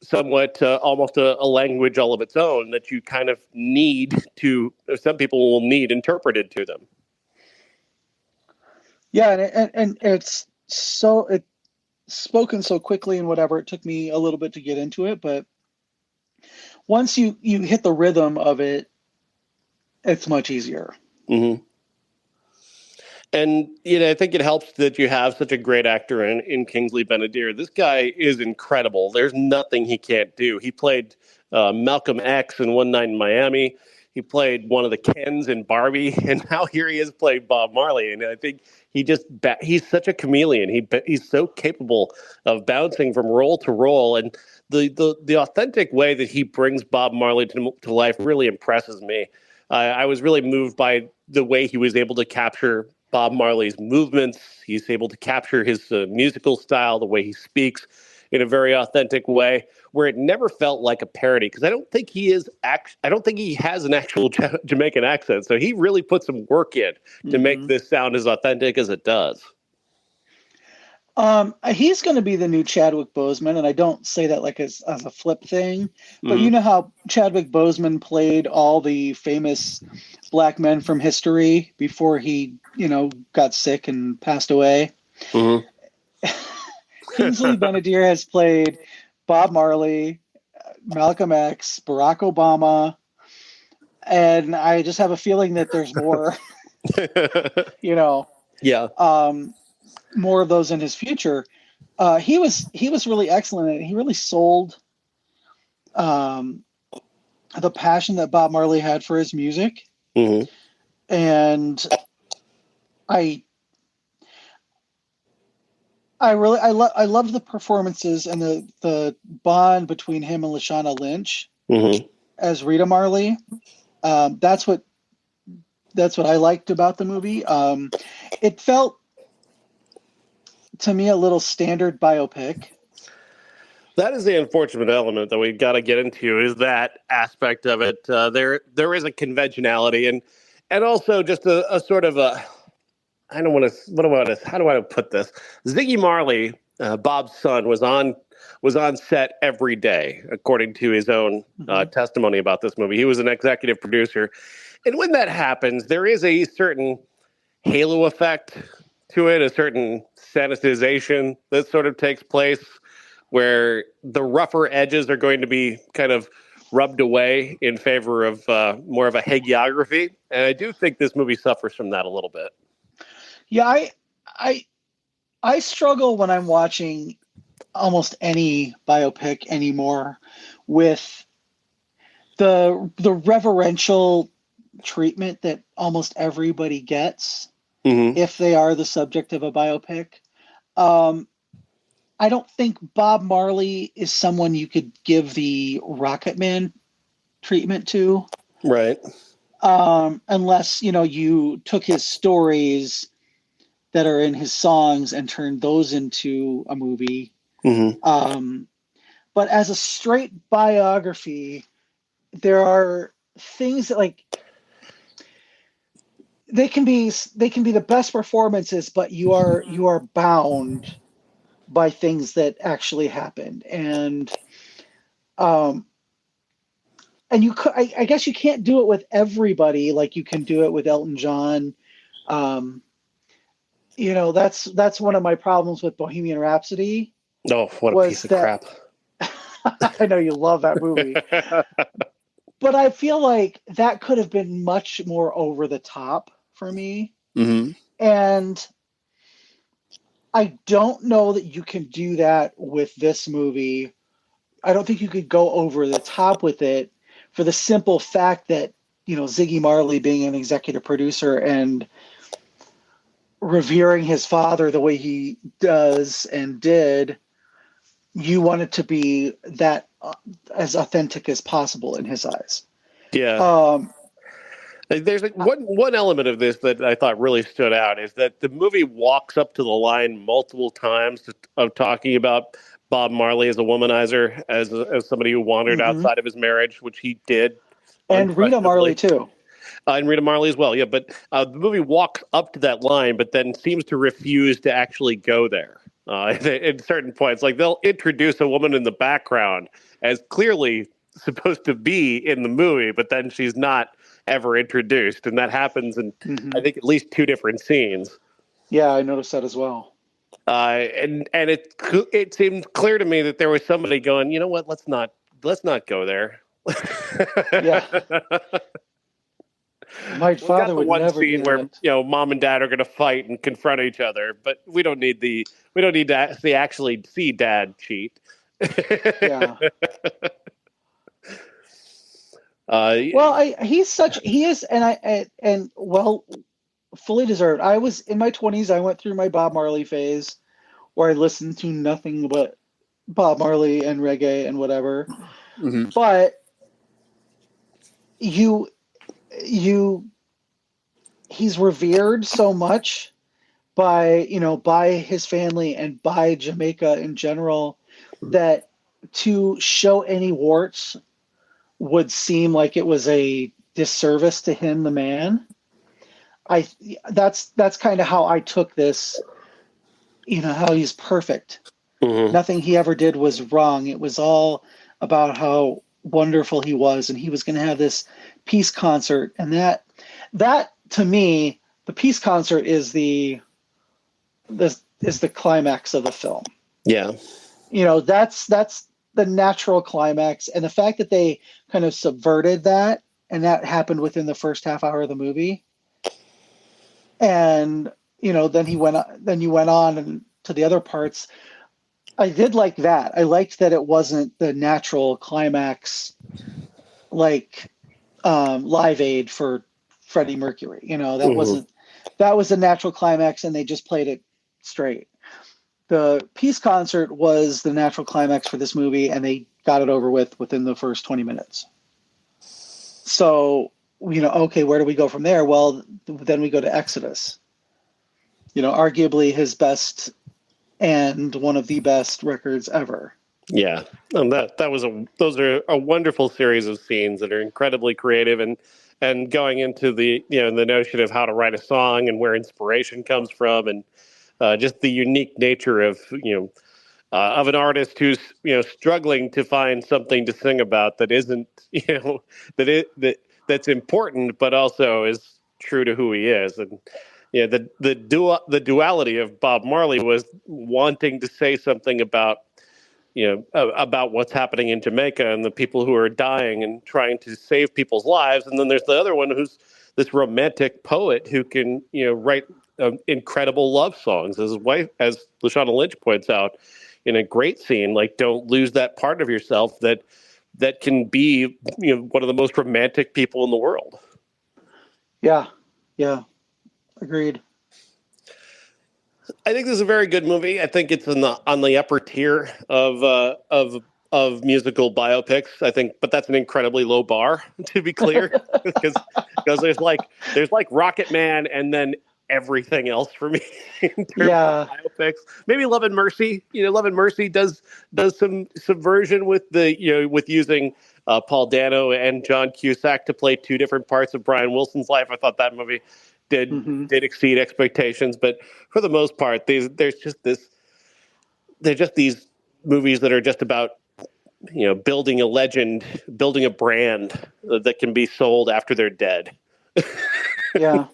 somewhat almost a language all of its own that you kind of need to... Some people will need interpreted to them. Yeah, and it's spoken so quickly and whatever. It took me a little bit to get into it, but once you hit the rhythm of it, it's much easier. Mm-hmm. And I think it helps that you have such a great actor in Kingsley Ben-Adir. This guy is incredible. There's nothing he can't do. He played Malcolm X in One Night in Miami. He played one of the Kens in Barbie, and now here he is playing Bob Marley. And I think he's such a chameleon. He's so capable of bouncing from role to role, and the authentic way that he brings Bob Marley to life really impresses me. I was really moved by the way he was able to capture Bob Marley's movements. He's able to capture his musical style, the way he speaks in a very authentic way, where it never felt like a parody. Because I don't think he has an actual Jamaican accent. So he really put some work in to make this sound as authentic as it does. He's going to be the new Chadwick Boseman, and I don't say that like as a flip thing, but you know how Chadwick Boseman played all the famous black men from history before he, got sick and passed away. Mm-hmm. Kingsley Ben-Adir has played Bob Marley, Malcolm X, Barack Obama, and I just have a feeling that there's more. Yeah. More of those in his future. He was really excellent. He really sold the passion that Bob Marley had for his music. Mm-hmm. And I love the performances and the bond between him and Lashana Lynch as Rita Marley. That's what I liked about the movie. It felt to me a little standard biopic. That is the unfortunate element that we've got to get into, is that aspect of it. There is a conventionality and also just a sort of a, how do I put this? Ziggy Marley, Bob's son, was on set every day, according to his own testimony about this movie. He was an executive producer. And when that happens, there is a certain halo effect to it, a certain sanitization that sort of takes place, where the rougher edges are going to be kind of rubbed away in favor of more of a hagiography. And I do think this movie suffers from that a little bit. Yeah, I struggle when I'm watching almost any biopic anymore with the reverential treatment that almost everybody gets if they are the subject of a biopic. I don't think Bob Marley is someone you could give the Rocket Man treatment to. Right. Unless, you took his stories that are in his songs and turned those into a movie. But as a straight biography, there are things that they can be the best performances, but you are bound by things that actually happened. And I guess you can't do it with everybody like you can do it with Elton John. That's one of my problems with Bohemian Rhapsody. Oh, what a piece of crap. I know you love that movie. But I feel like that could have been much more over the top for me. And I don't know that you can do that with this movie. I don't think you could go over the top with it for the simple fact that, Ziggy Marley being an executive producer and revering his father the way he does and did, you want it to be that as authentic as possible in his eyes. Yeah. There's one element of this that I thought really stood out is that the movie walks up to the line multiple times of talking about Bob Marley as a womanizer, as somebody who wandered outside of his marriage, which he did. And Rita Marley, too. And Rita Marley as well, yeah. But the movie walks up to that line, but then seems to refuse to actually go there. At certain points, like they'll introduce a woman in the background as clearly supposed to be in the movie, but then she's not ever introduced, and that happens in I think at least 2 different scenes. Yeah, I noticed that as well. And it seemed clear to me that there was somebody going, you know what, let's not go there. Yeah. My father would never do scene where that. mom and dad are going to fight and confront each other, but we don't need to actually see dad cheat. Yeah. Well, he is, and fully deserved. I was in my 20s. I went through my Bob Marley phase, where I listened to nothing but Bob Marley and reggae and whatever. Mm-hmm. But he's revered so much by his family and by Jamaica in general, that to show any warts would seem like it was a disservice to him, the man. That's kind of how I took this, how he's perfect. Mm-hmm. Nothing he ever did was wrong. It was all about how wonderful he was, and he was going to have this peace concert, and that to me, the peace concert is the climax of the film. Yeah. That's the natural climax, and the fact that they kind of subverted that, and that happened within the first half hour of the movie. And then you went on and to the other parts. I did like that. I liked that it wasn't the natural climax, like Live Aid for Freddie Mercury. That was the natural climax, and they just played it straight. The peace concert was the natural climax for this movie, and they got it over with within the first 20 minutes. So, okay, where do we go from there? Well, then we go to Exodus. Arguably his best and one of the best records ever. Yeah, and those are a wonderful series of scenes that are incredibly creative, and going into the the notion of how to write a song and where inspiration comes from, and just the unique nature of an artist who's struggling to find something to sing about that isn't that's important, but also is true to who he is. And the duality of Bob Marley was wanting to say something about about what's happening in Jamaica and the people who are dying and trying to save people's lives, and then there's the other one who's this romantic poet who can write incredible love songs, as Lashana Lynch points out in a great scene. Like, don't lose that part of yourself that can be one of the most romantic people in the world. Yeah Agreed. I think this is a very good movie. I think it's on the upper tier of musical biopics. I think, but that's an incredibly low bar, to be clear, because there's like Rocket Man and then everything else for me in terms of biopics. Maybe Love and Mercy. Love and Mercy does some subversion with with using Paul Dano and John Cusack to play 2 different parts of Brian Wilson's life. I thought that movie did exceed expectations, but for the most part, they're just these movies that are just about building a legend, building a brand that can be sold after they're dead. Yeah.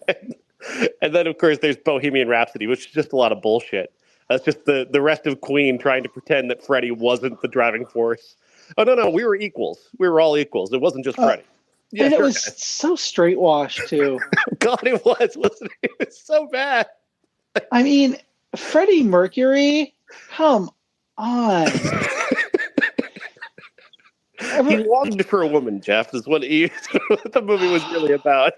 And then, of course, there's Bohemian Rhapsody, which is just a lot of bullshit. That's just the rest of Queen trying to pretend that Freddie wasn't the driving force. Oh, no, we were equals. We were all equals. It wasn't just Freddie. Yeah, and it was so straight washed, too. God, it was. Listen, it was so bad. I mean, Freddie Mercury, come on. He longed for a woman, Jeff, is what the movie was really about.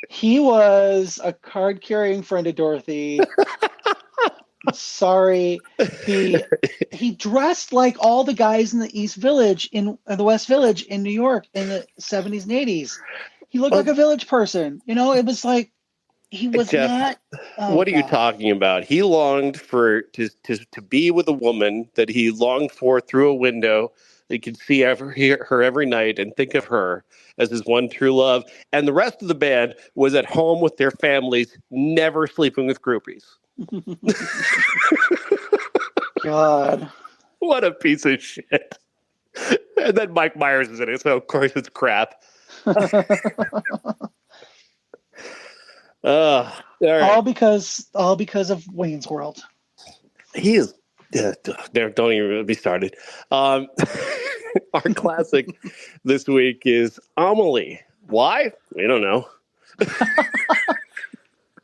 He was a card-carrying friend of Dorothy. Sorry. He dressed like all the guys in the East Village, in the West Village in New York in the 70s and 80s. He looked like a village person. You know, it was like he was Jeff, not. Oh, what are you God. talking about? He longed to be with a woman that he longed for through a window. He could see her every night and think of her as his one true love. And the rest of the band was at home with their families, never sleeping with groupies. God. What a piece of shit. And then Mike Myers is in it, so of course it's crap. All right. All because of Wayne's World. He is. Don't even get me started. Our classic this week is Amelie. Why? We don't know.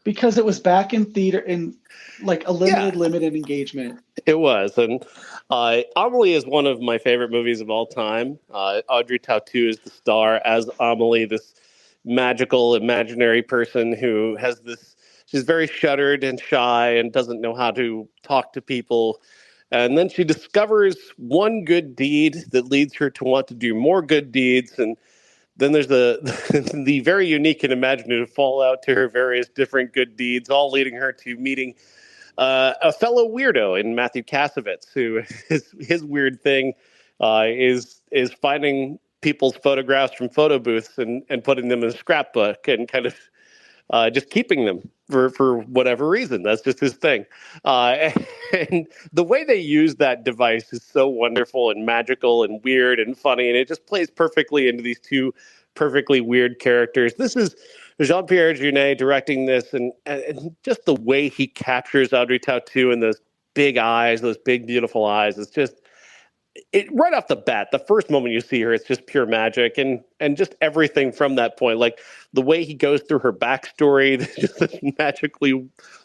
Because it was back in theater in like a limited engagement. It was. And Amelie is one of my favorite movies of all time. Audrey Tautou is the star as Amelie, this magical imaginary person who has this. She's very shuttered and shy and doesn't know how to talk to people. And then she discovers one good deed that leads her to want to do more good deeds. And then there's the very unique and imaginative fallout to her various different good deeds, all leading her to meeting a fellow weirdo in Matthew Kasovitz, who his weird thing is finding people's photographs from photo booths and putting them in a scrapbook and kind of just keeping them for whatever reason. That's just his thing. And the way they use that device is so wonderful and magical and weird and funny, and it just plays perfectly into these two perfectly weird characters. This is Jean-Pierre Jeunet directing this, and just the way he captures Audrey Tautou and those big eyes, those big, beautiful eyes. It's just, right off the bat, the first moment you see her, it's just pure magic, and just everything from that point, like the way he goes through her backstory, just this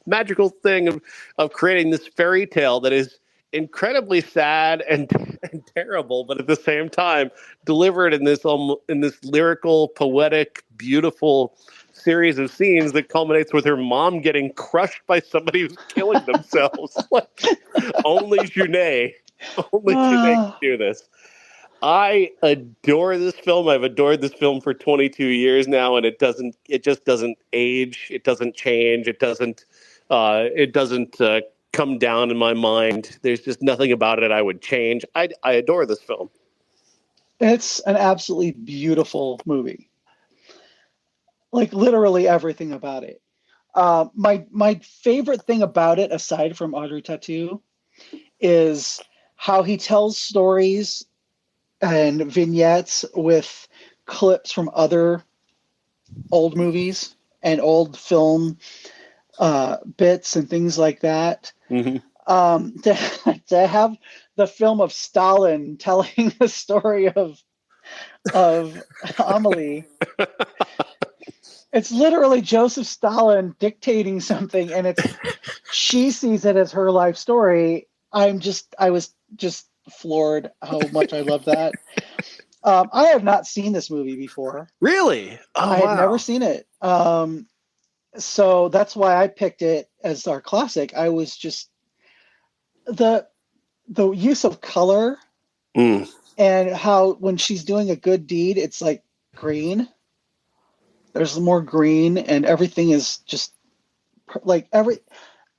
magical thing of creating this fairy tale that is incredibly sad and terrible, but at the same time delivered in this lyrical, poetic, beautiful series of scenes that culminates with her mom getting crushed by somebody who's killing themselves. Like, only Jeunet can do this. I adore this film. I've adored this film for 22 years now, and it just doesn't age. It doesn't change. It doesn't come down in my mind. There's just nothing about it I would change. I adore this film. It's an absolutely beautiful movie. Like literally everything about it. My favorite thing about it, aside from Audrey Tautou, is how he tells stories and vignettes with clips from other old movies and old film bits and things like that. Mm-hmm. To have the film of Stalin telling the story of Amelie. It's literally Joseph Stalin dictating something, and she sees it as her life story. I was just floored how much I love that. I have not seen this movie before. Really? Oh, I have never seen it. So that's why I picked it as our classic. I was just the use of color and how when she's doing a good deed, it's like green. There's more green, and everything is just like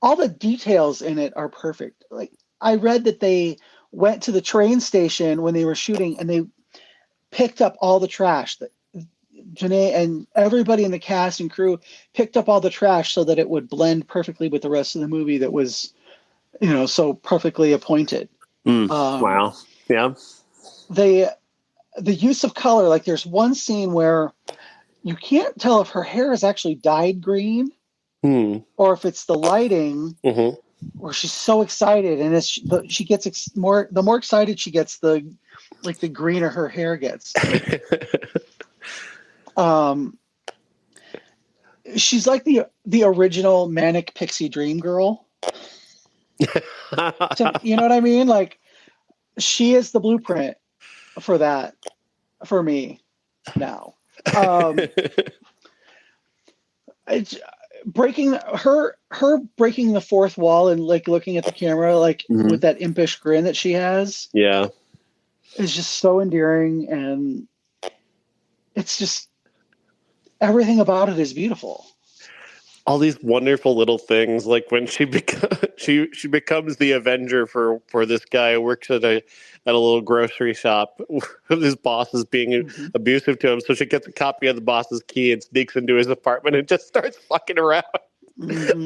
all the details in it are perfect. Like I read that they went to the train station when they were shooting, and they picked up all the trash. That Jeunet and everybody in the cast and crew picked up all the trash so that it would blend perfectly with the rest of the movie that was, so perfectly appointed. Wow. Yeah. The use of color, like there's one scene where you can't tell if her hair is actually dyed green or if it's the lighting where she's so excited, and she gets the more excited she gets, the greener her hair gets. She's like the original manic pixie dream girl. You know what I mean? Like she is the blueprint for that for me now. it's breaking her breaking the fourth wall and like looking at the camera like with that impish grin that she has. Yeah. Is just so endearing, and it's just everything about it is beautiful. All these wonderful little things, like when she becomes the Avenger for this guy who works at a little grocery shop. His boss is being abusive to him, so she gets a copy of the boss's key and sneaks into his apartment and just starts fucking around.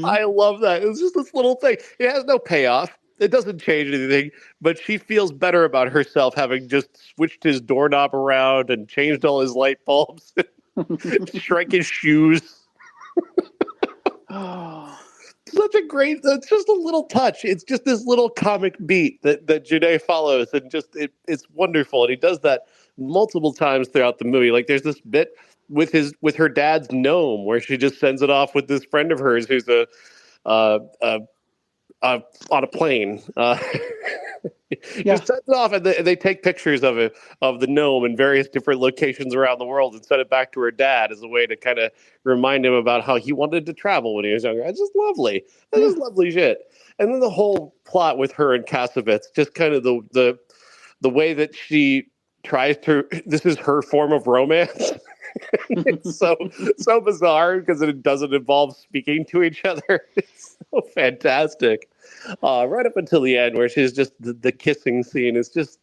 I love that. It's just this little thing. It has no payoff. It doesn't change anything, but she feels better about herself having just switched his doorknob around and changed all his light bulbs, shrank his shoes. Such a great, it's just a little touch. It's just this little comic beat that Janae follows, and just it's wonderful. And he does that multiple times throughout the movie. Like there's this bit with her dad's gnome where she just sends it off with this friend of hers who's on a plane. Just sends it off, and they take pictures of it, of the gnome in various different locations around the world, and send it back to her dad as a way to kind of remind him about how he wanted to travel when he was younger. It's just lovely. It's just lovely shit. And then the whole plot with her and Kassovitz, just kind of the way that she tries to. This is her form of romance. It's so bizarre because it doesn't involve speaking to each other. It's so fantastic. Right up until the end, where she's just the kissing scene is just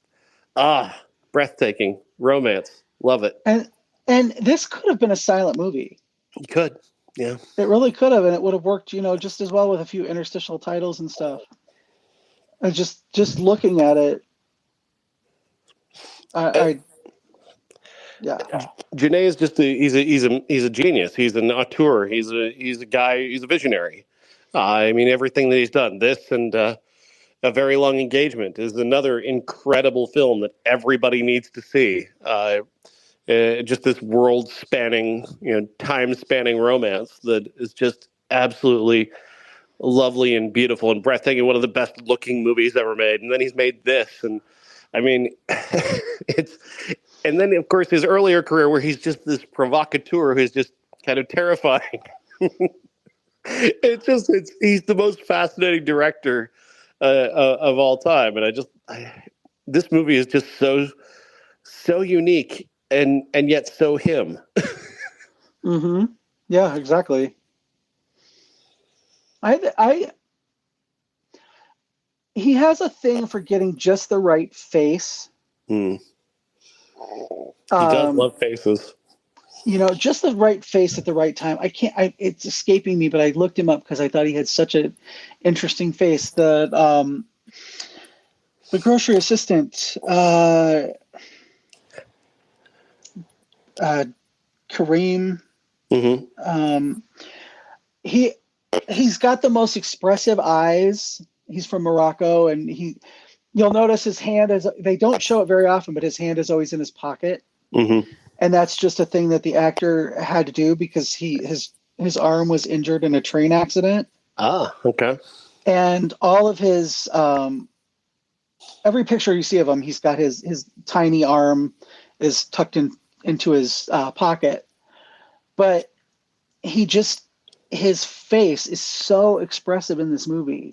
breathtaking romance. Love it. And this could have been a silent movie. It could, yeah. It really could have, and it would have worked, just as well with a few interstitial titles and stuff. And just looking at it, yeah. Janae is just he's a genius. He's an auteur. He's a guy. He's a visionary. I mean, everything that he's done. This and A Very Long Engagement is another incredible film that everybody needs to see. Just this world-spanning, time-spanning romance that is just absolutely lovely and beautiful and breathtaking. One of the best-looking movies ever made. And then he's made this, and I mean, and then of course his earlier career where he's just this provocateur who's just kind of terrifying. He's the most fascinating director of all time, and this movie is just so unique and yet so him. Yeah, exactly. He has a thing for getting just the right face. He does love faces. Just the right face at the right time. It's escaping me, but I looked him up because I thought he had such an interesting face. The grocery assistant, Kareem. He's got the most expressive eyes. He's from Morocco, and you'll notice his hand they don't show it very often, but his hand is always in his pocket. And that's just a thing that the actor had to do because his arm was injured in a train accident. Ah, okay. And all of his every picture you see of him, he's got his tiny arm is tucked into his pocket. But his face is so expressive in this movie.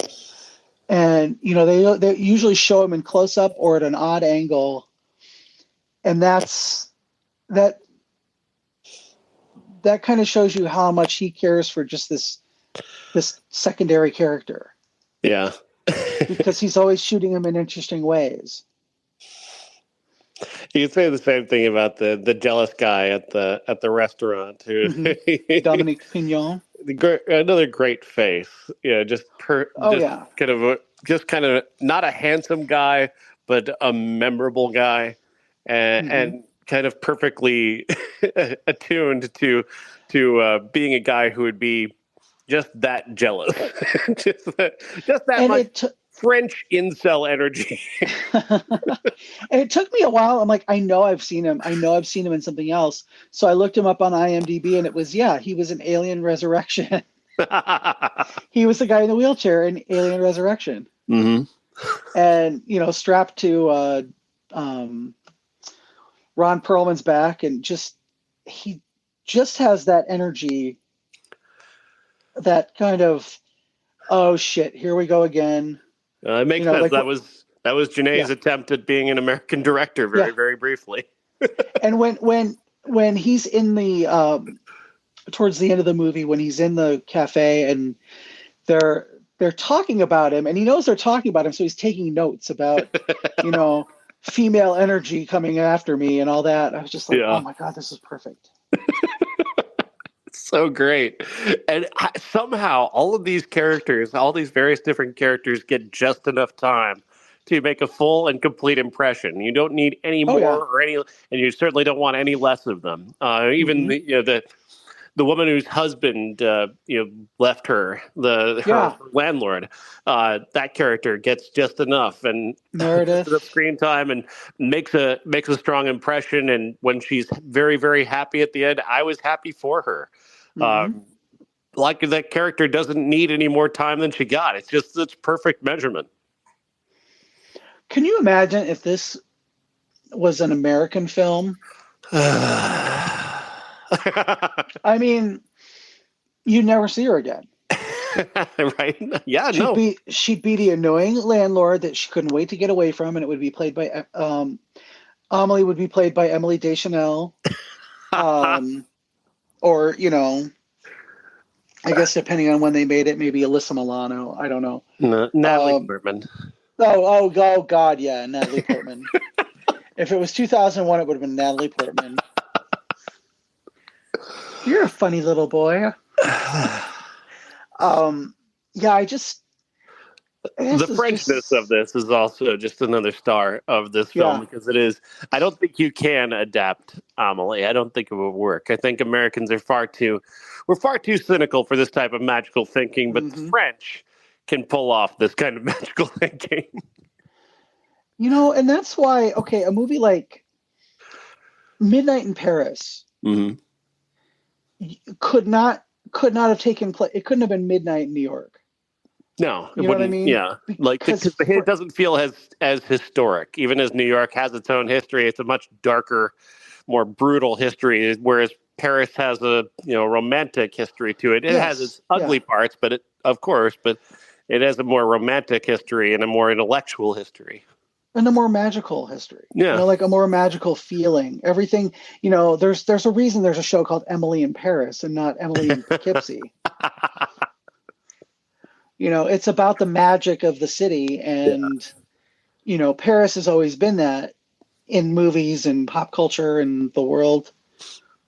And they usually show him in close up or at an odd angle. And that kind of shows you how much he cares for just this secondary character. Yeah. Because he's always shooting him in interesting ways. You can say the same thing about the jealous guy at the restaurant too. Dominique Pignon. Another great face. Just kind of not a handsome guy, but a memorable guy, and kind of perfectly attuned to being a guy who would be just that jealous, just that much French incel energy. And it took me a while. I'm like, I know I've seen him in something else. So I looked him up on IMDb, and it was he was in Alien Resurrection. He was the guy in the wheelchair in Alien Resurrection. And strapped to Ron Perlman's back, and he just has that energy that kind of, oh shit, here we go again. It makes sense. Like, that was Janae's attempt at being an American director, very briefly. And when he's in the towards the end of the movie, when he's in the cafe and they're talking about him, and he knows they're talking about him, so he's taking notes about female energy coming after me and all that. I was just like, oh my God, this is perfect. So great. And somehow all of these characters, all these various different characters get just enough time to make a full and complete impression. You don't need any more or any, and you certainly don't want any less of them. Even the woman whose husband left her, her landlord, that character gets just enough and Meredith enough screen time and makes a strong impression. And when she's very, very happy at the end, I was happy for her. Like that character doesn't need any more time than she got. It's just it's perfect measurement. Can you imagine if this was an American film? I mean, you'd never see her again. Right? Yeah, she'd be the annoying landlord that she couldn't wait to get away from, and it would be played by Amelie would be played by Emily Deschanel. Or, I guess depending on when they made it, maybe Alyssa Milano. I don't know. No, Natalie Portman. Oh, God, yeah, Natalie Portman. If it was 2001, it would have been Natalie Portman. You're a funny little boy. The Frenchness of this is also just another star of this film because it is. I don't think you can adapt Amelie. I don't think it would work. I think Americans are far too cynical for this type of magical thinking, but the French can pull off this kind of magical thinking. And that's why, a movie like Midnight in Paris could not have taken place. It couldn't have been midnight in New York. No, you know what I mean? Yeah, because it doesn't feel as historic. Even as New York has its own history, it's a much darker, more brutal history. Whereas Paris has a romantic history to it. It has its ugly parts, but it has a more romantic history and a more intellectual history. And a more magical history. Yeah. Like a more magical feeling. Everything, there's a reason there's a show called Emily in Paris and not Emily in Poughkeepsie. It's about the magic of the city. And, Paris has always been that in movies and pop culture and the world.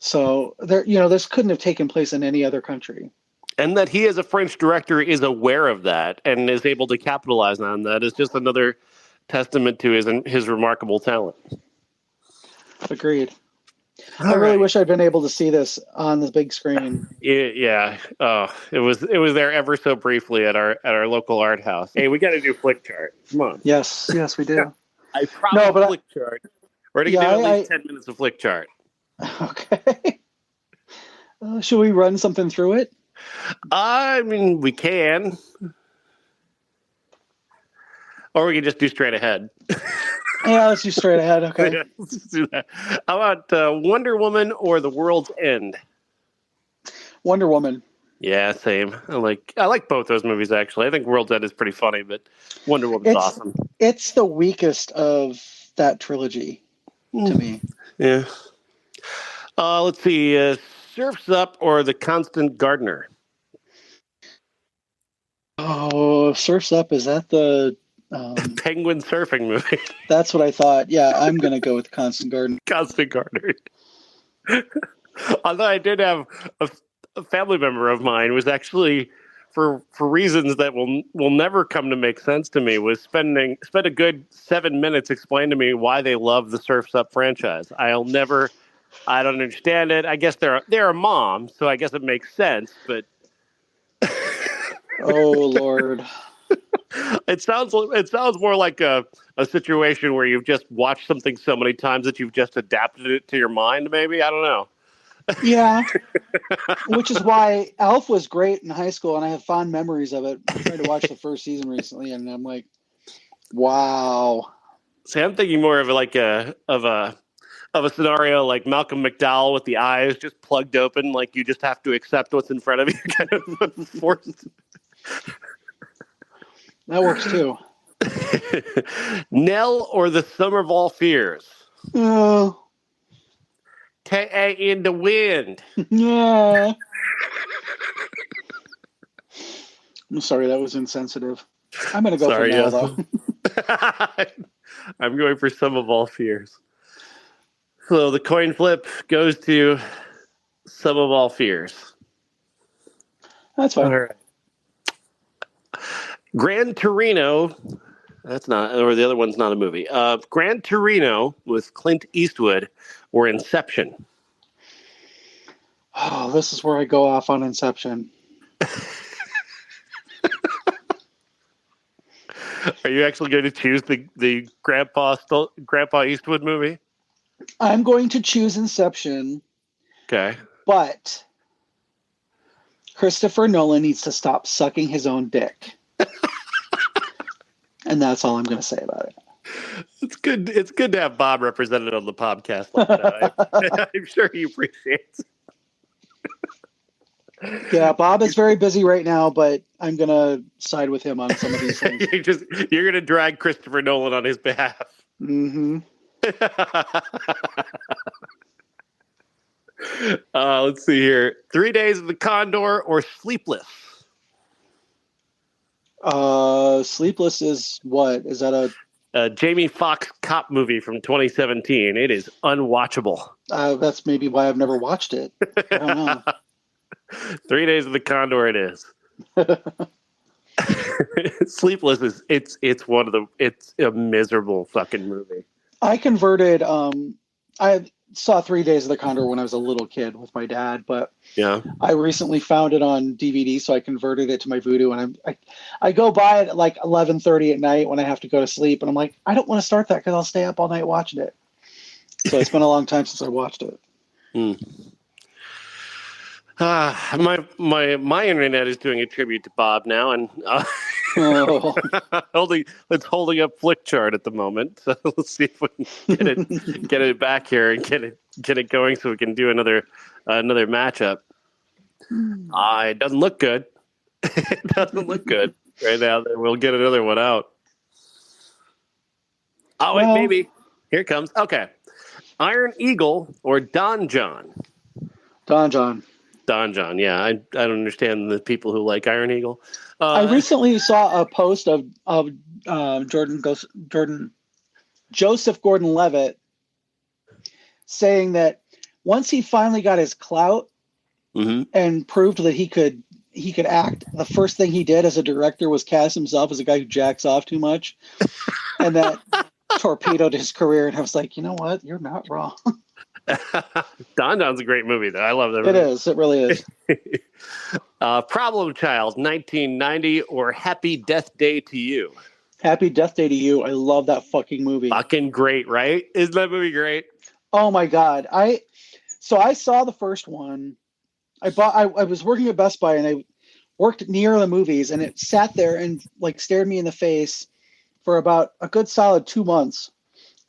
So this couldn't have taken place in any other country. And that he as a French director is aware of that and is able to capitalize on that is just another testament to his remarkable talent. Agreed. I really wish I'd been able to see this on the big screen. Yeah. It was there ever so briefly at our local art house. Hey, we got to do flick chart. Come on. Yes, we do. I promise flick chart. We're going to do at least 10 minutes of flick chart. Okay. Should we run something through it? I mean, we can. Or we can just do straight ahead. Yeah, let's do straight ahead. Okay. Yeah, let's do that. How about Wonder Woman or The World's End? Wonder Woman. Yeah, same. I like both those movies, actually. I think World's End is pretty funny, but Wonder Woman's awesome. It's the weakest of that trilogy to me. Yeah. Let's see. Surf's Up or The Constant Gardener? Oh, Surf's Up. Is that the... penguin surfing movie? That's what I thought. Yeah, I'm going to go with Constant Gardener. Constant Gardener. Although I did have a family member of mine was actually, for reasons that will never come to make sense to me, was spent a good 7 minutes explaining to me why they love the Surf's Up franchise. I don't understand it. I guess they're a mom, so I guess it makes sense, but oh Lord. It sounds more like a situation where you've just watched something so many times that you've just adapted it to your mind, maybe. I don't know. Yeah. Which is why Elf was great in high school, and I have fond memories of it. I tried to watch the first season recently, and I'm like, wow. See, I'm thinking more of a of a scenario like Malcolm McDowell with the eyes just plugged open, like you just have to accept what's in front of you, kind of forced. That works too. Nell or the Summer of All Fears? Oh, K.A. in the wind. yeah. I'm sorry, that was insensitive. I'm going to go for Nell, though. I'm going for Sum of All Fears. So the coin flip goes to Sum of All Fears. That's fine. All right. Gran Torino. That's not, or the other one's not a movie. Gran Torino with Clint Eastwood or Inception. Oh, this is where I go off on Inception. Are you actually going to choose the Grandpa Eastwood movie? I'm going to choose Inception. Okay. But Christopher Nolan needs to stop sucking his own dick. And that's all I'm going to say about it. It's good. It's good to have Bob represented on the podcast like that. I'm sure he appreciates it. Yeah, Bob is very busy right now, but I'm going to side with him on some of these things. You're going to drag Christopher Nolan on his behalf. Mm-hmm. Let's see here. 3 Days of the Condor or Sleepless? Sleepless is what? Is that a Jamie Foxx cop movie from 2017? It is unwatchable. That's maybe why I've never watched it. I don't know. 3 Days of the Condor it is. Sleepless is it's a miserable fucking movie. I converted I saw 3 Days of the Condor when I was a little kid with my dad, but yeah, I recently found it on DVD, so I converted it to my Vudu, and I go by it at like 11:30 at night when I have to go to sleep, and I'm like, I don't want to start that because I'll stay up all night watching it. So it's been a long time since I watched it. My internet is doing a tribute to Bob now, and it's holding up Flickchart at the moment. So let's see if we can get it back here and get it going so we can do another matchup. It doesn't look good. It doesn't look good right now. We'll get another one out. Oh wait, maybe here it comes. Okay, Iron Eagle or Don John? Don John. Don John, yeah. I don't understand the people who like Iron Eagle. I recently saw a post of Joseph Gordon-Levitt saying that once he finally got his clout and proved that he could act, the first thing he did as a director was cast himself as a guy who jacks off too much, and that torpedoed his career. And I was like, you know what? You're not wrong. Don John's a great movie, though. I love that movie. It is. It really is. Problem Child, 1990, or Happy Death Day to You? Happy Death Day to You. I love that fucking movie. Fucking great, right? Isn't that movie great? Oh my God. I saw the first one. I was working at Best Buy and I worked near the movies, and it sat there and like stared me in the face for about a good solid 2 months.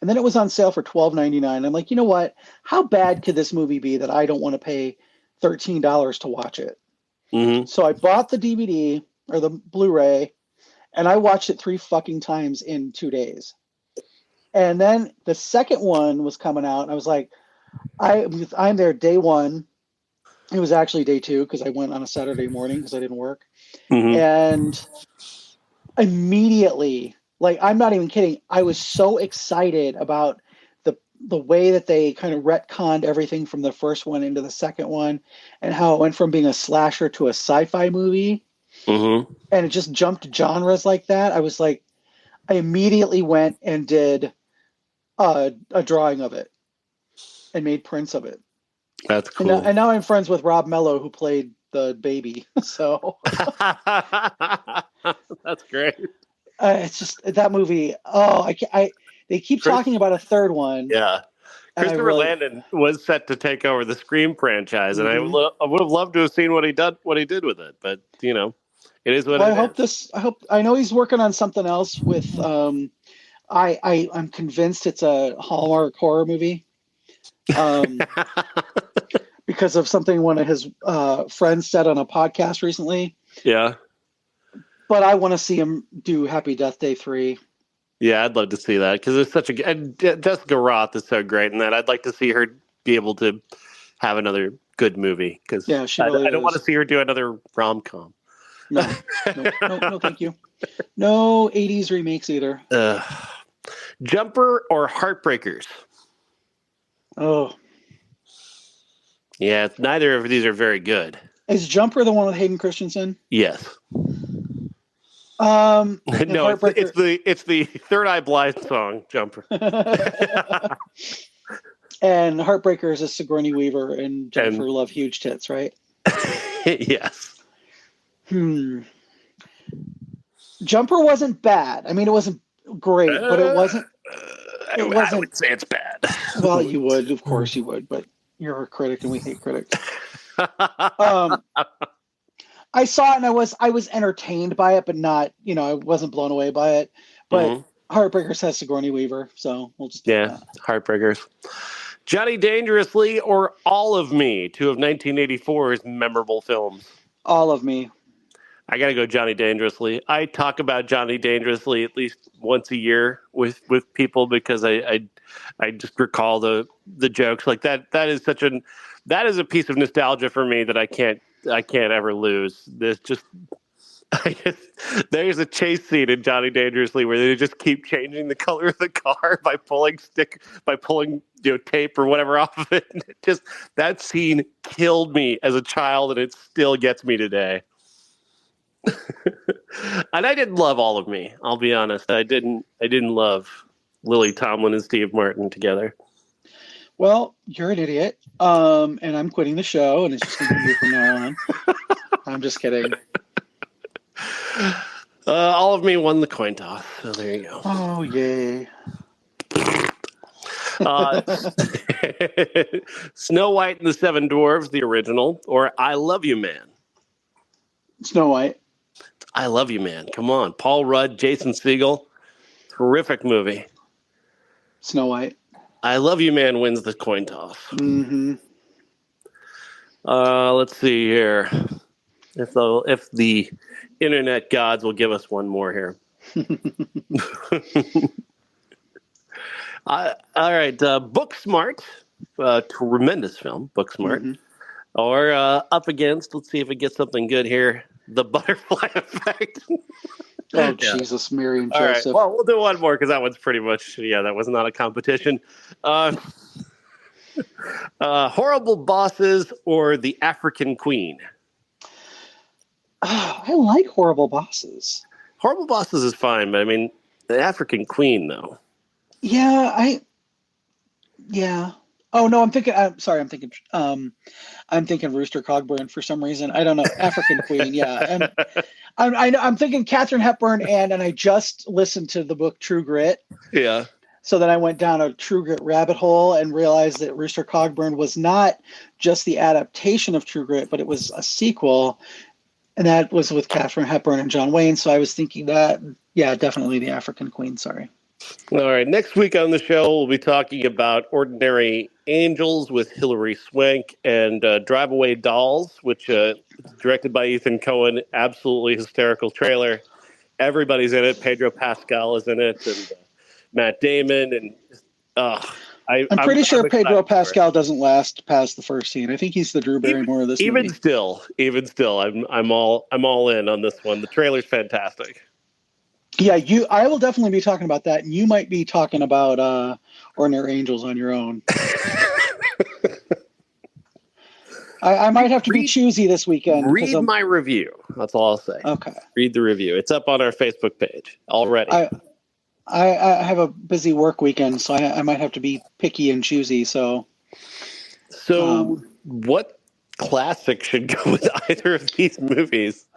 And then it was on sale for $12.99. I'm like, you know what? How bad could this movie be that I don't want to pay $13 to watch it? Mm-hmm. So I bought the DVD or the Blu-ray, and I watched it 3 fucking times in 2 days. And then the second one was coming out, and I was like, I'm there day one. It was actually day 2 because I went on a Saturday morning because I didn't work. Mm-hmm. And immediately, like, I'm not even kidding, I was so excited about the way that they kind of retconned everything from the first one into the second one, and how it went from being a slasher to a sci-fi movie. Mm-hmm. And it just jumped genres like that. I was like, I immediately went and did a drawing of it and made prints of it. That's cool. And now I'm friends with Rob Mello, who played the baby. So that's great. It's just that movie. Oh, they keep talking about a third one. Yeah. Christopher Landon was set to take over the Scream franchise, and I would have loved to have seen what he did with it. But you know, it is what it is. I know he's working on something else with. I'm convinced it's a Hallmark horror movie. because of something one of his friends said on a podcast recently. Yeah. But I want to see him do Happy Death Day 3. Yeah, I'd love to see that because it's such a. And Jessica Roth is so great in that. I'd like to see her be able to have another good movie because she really I don't want to see her do another rom-com. No, thank you. No 80s remakes either. Jumper or Heartbreakers? Oh. Yeah, neither of these are very good. Is Jumper the one with Hayden Christensen? Yes. No, it's the Third Eye Blind song, Jumper. And Heartbreakers is Sigourney Weaver and Jennifer Love Huge Tits, right? Yes. Jumper wasn't bad. I mean, it wasn't great, but it wasn't. I would say it's bad. Well, you would, of course, you would, but you're a critic, and we hate critics. I saw it, and I was entertained by it, but not, I wasn't blown away by it. But Heartbreakers has Sigourney Weaver, so we'll just do that. Heartbreakers. Johnny Dangerously or All of Me, two of 1984's memorable films. All of Me. I got to go Johnny Dangerously. I talk about Johnny Dangerously at least once a year with people because I just recall the jokes like that. That is a piece of nostalgia for me that I can't ever lose. There's a chase scene in Johnny Dangerously where they just keep changing the color of the car by pulling tape or whatever off of it. That scene killed me as a child, and it still gets me today. And I didn't love All of Me. I'll be honest. I didn't love Lily Tomlin and Steve Martin together. Well, you're an idiot. And I'm quitting the show, and it's just going to be you from now on. I'm just kidding. All of Me won the coin toss, so there you go. Oh, yay. Snow White and the Seven Dwarfs, the original, or I Love You Man. Snow White. I Love You Man. Come on. Paul Rudd, Jason Segel. Terrific movie. Snow White. I Love You Man wins the coin toss. Mm-hmm. Let's see here. If the internet gods will give us one more here. All right. Booksmart. Tremendous film. Booksmart. Mm-hmm. Or up against, let's see if it gets something good here. The Butterfly Effect. Oh, Jesus, Mary and All Joseph. Right. Well, we'll do one more because that one's pretty much, that was not a competition. Horrible Bosses or The African Queen? I like Horrible Bosses. Horrible Bosses is fine, but I mean, The African Queen, though. Yeah, Oh no, I'm thinking Rooster Cogburn for some reason. I don't know. African Queen, yeah. And I'm thinking Katharine Hepburn, and I just listened to the book True Grit. Yeah. So then I went down a True Grit rabbit hole and realized that Rooster Cogburn was not just the adaptation of True Grit, but it was a sequel, and that was with Katharine Hepburn and John Wayne. So I was thinking that, yeah, definitely the African Queen. Sorry. All right. Next week on the show, we'll be talking about Ordinary Angels with Hilary Swank and Drive Away Dolls, which is directed by Ethan Coen. Absolutely hysterical trailer. Everybody's in it. Pedro Pascal is in it, and Matt Damon. And I'm pretty sure Pedro Pascal doesn't last past the first scene. I think he's the Drew Barrymore of this movie. Even still, I'm all in on this one. The trailer's fantastic. Yeah, I will definitely be talking about that. You might be talking about Ordinary Angels on your own. I might have to be choosy this weekend. Read my review. That's all I'll say. Okay. Read the review. It's up on our Facebook page already. I have a busy work weekend, so I might have to be picky and choosy. So what classic should go with either of these movies?